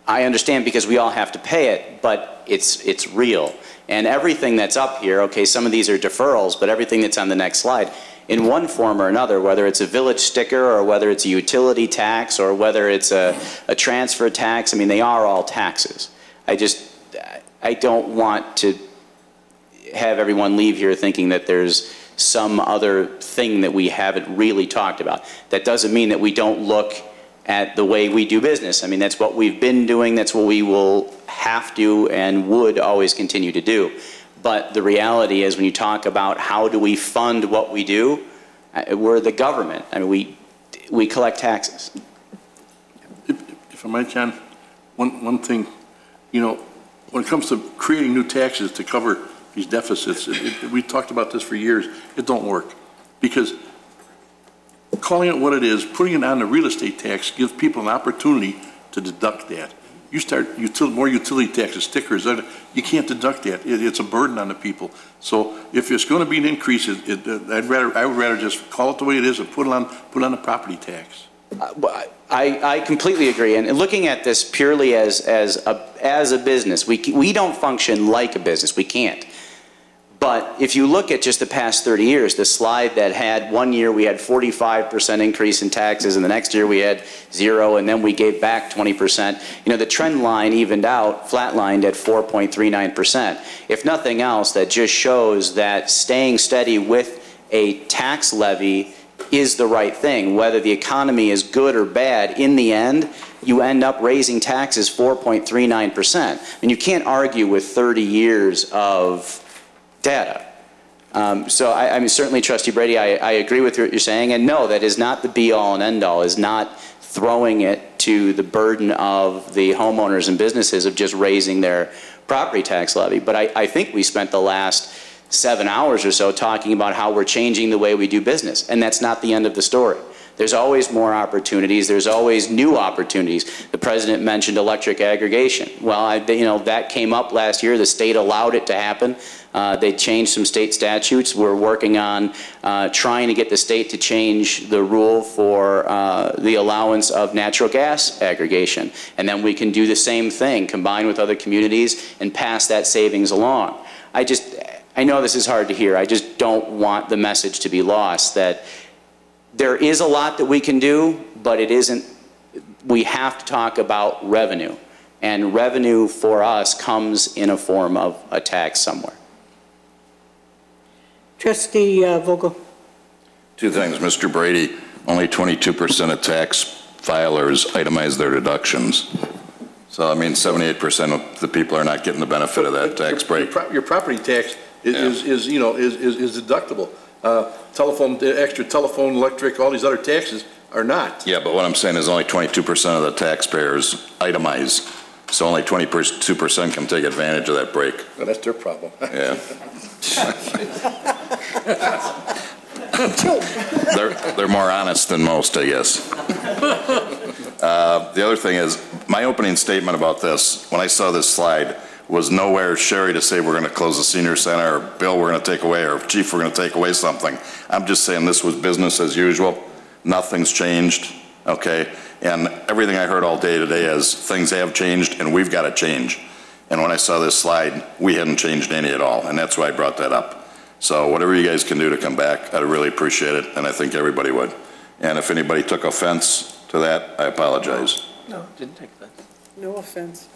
I understand, because we all have to pay it, but it's real. And everything that's up here, okay, some of these are deferrals, but everything that's on the next slide, in one form or another, whether it's a village sticker or whether it's a utility tax or whether it's a transfer tax, I mean, they are all taxes. I don't want to have everyone leave here thinking that there's some other thing that we haven't really talked about. That doesn't mean that we don't look at the way we do business. I mean, that's what we've been doing, that's what we will have to and would always continue to do. But the reality is, when you talk about how do we fund what we do, we're the government. I mean, we collect taxes. If I might, John, one thing, when it comes to creating new taxes to cover these deficits, we talked about this for years, it don't work. Because calling it what it is, putting it on the real estate tax gives people an opportunity to deduct that. You start more utility taxes, stickers, you can't deduct that. It's a burden on the people. So if it's going to be an increase, I would rather just call it the way it is and put it on the property tax. I completely agree. And looking at this purely as a business, we don't function like a business. We can't. But if you look at just the past 30 years, the slide that had 1 year we had 45% increase in taxes, and the next year we had 0, and then we gave back 20%. The trend line evened out, flatlined at 4.39%. If nothing else, that just shows that staying steady with a tax levy is the right thing. Whether the economy is good or bad, in the end, you end up raising taxes 4.39%. And you can't argue with 30 years of data. So I mean, certainly, Trustee Brady, I agree with what you're saying, and no, that is not the be-all and end-all, is not throwing it to the burden of the homeowners and businesses of just raising their property tax levy. But I think we spent the last 7 hours or so talking about how we're changing the way we do business, and that's not the end of the story. There's always more opportunities. There's always new opportunities. The President mentioned electric aggregation. Well, that came up last year. The state allowed it to happen. They changed some state statutes. We're working on trying to get the state to change the rule for the allowance of natural gas aggregation. And then we can do the same thing, combine with other communities and pass that savings along. I know this is hard to hear. I just don't want the message to be lost that there is a lot that we can do, but it isn't. We have to talk about revenue. And revenue for us comes in a form of a tax somewhere. Trustee Vogel. Two things, Mr. Brady, only 22% of tax filers itemize their deductions. So, I mean, 78% of the people are not getting the benefit of that tax break. Your property tax is deductible. Extra telephone, electric, all these other taxes are not. Yeah, but what I'm saying is only 22% of the taxpayers itemize. So only 22% can take advantage of that break. Well, that's their problem. Yeah. They're more honest than most, I guess. The other thing is, my opening statement about this, when I saw this slide, was nowhere, Sherry, to say we're going to close the senior center, or Bill, we're going to take away, or Chief, we're going to take away something. I'm just saying this was business as usual. Nothing's changed, okay? And everything I heard all day today is things have changed and we've got to change. And when I saw this slide, we hadn't changed any at all, and that's why I brought that up. So whatever you guys can do to come back, I'd really appreciate it, and I think everybody would. And if anybody took offense to that, I apologize. No, didn't take that. No offense.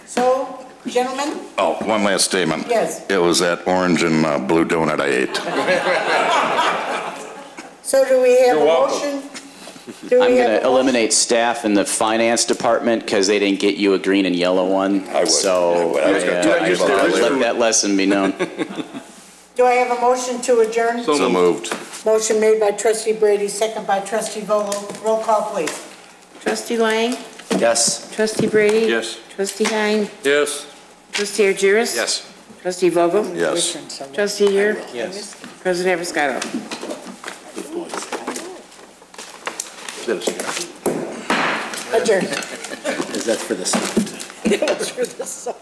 So, gentlemen, Oh, one last statement. Yes. It was that orange and blue donut I ate. so do we have a motion? Do I'm we going have to a motion? eliminate staff in the finance department because they didn't get you a green and yellow one. I would. So I was gonna talk to you about that later. let that lesson be known. Do I have a motion to adjourn? So moved. Motion made by trustee Brady, second by trustee Vogel. Roll call, please. Trustee Lang? Yes. Trustee Brady? Yes. Trustee Heim? Yes. Trustee Argyris? Yes. Trustee Vogel? Yes. Trustee Here? Yes. President Abiscato? Adjourn. Is that for the That was for the song.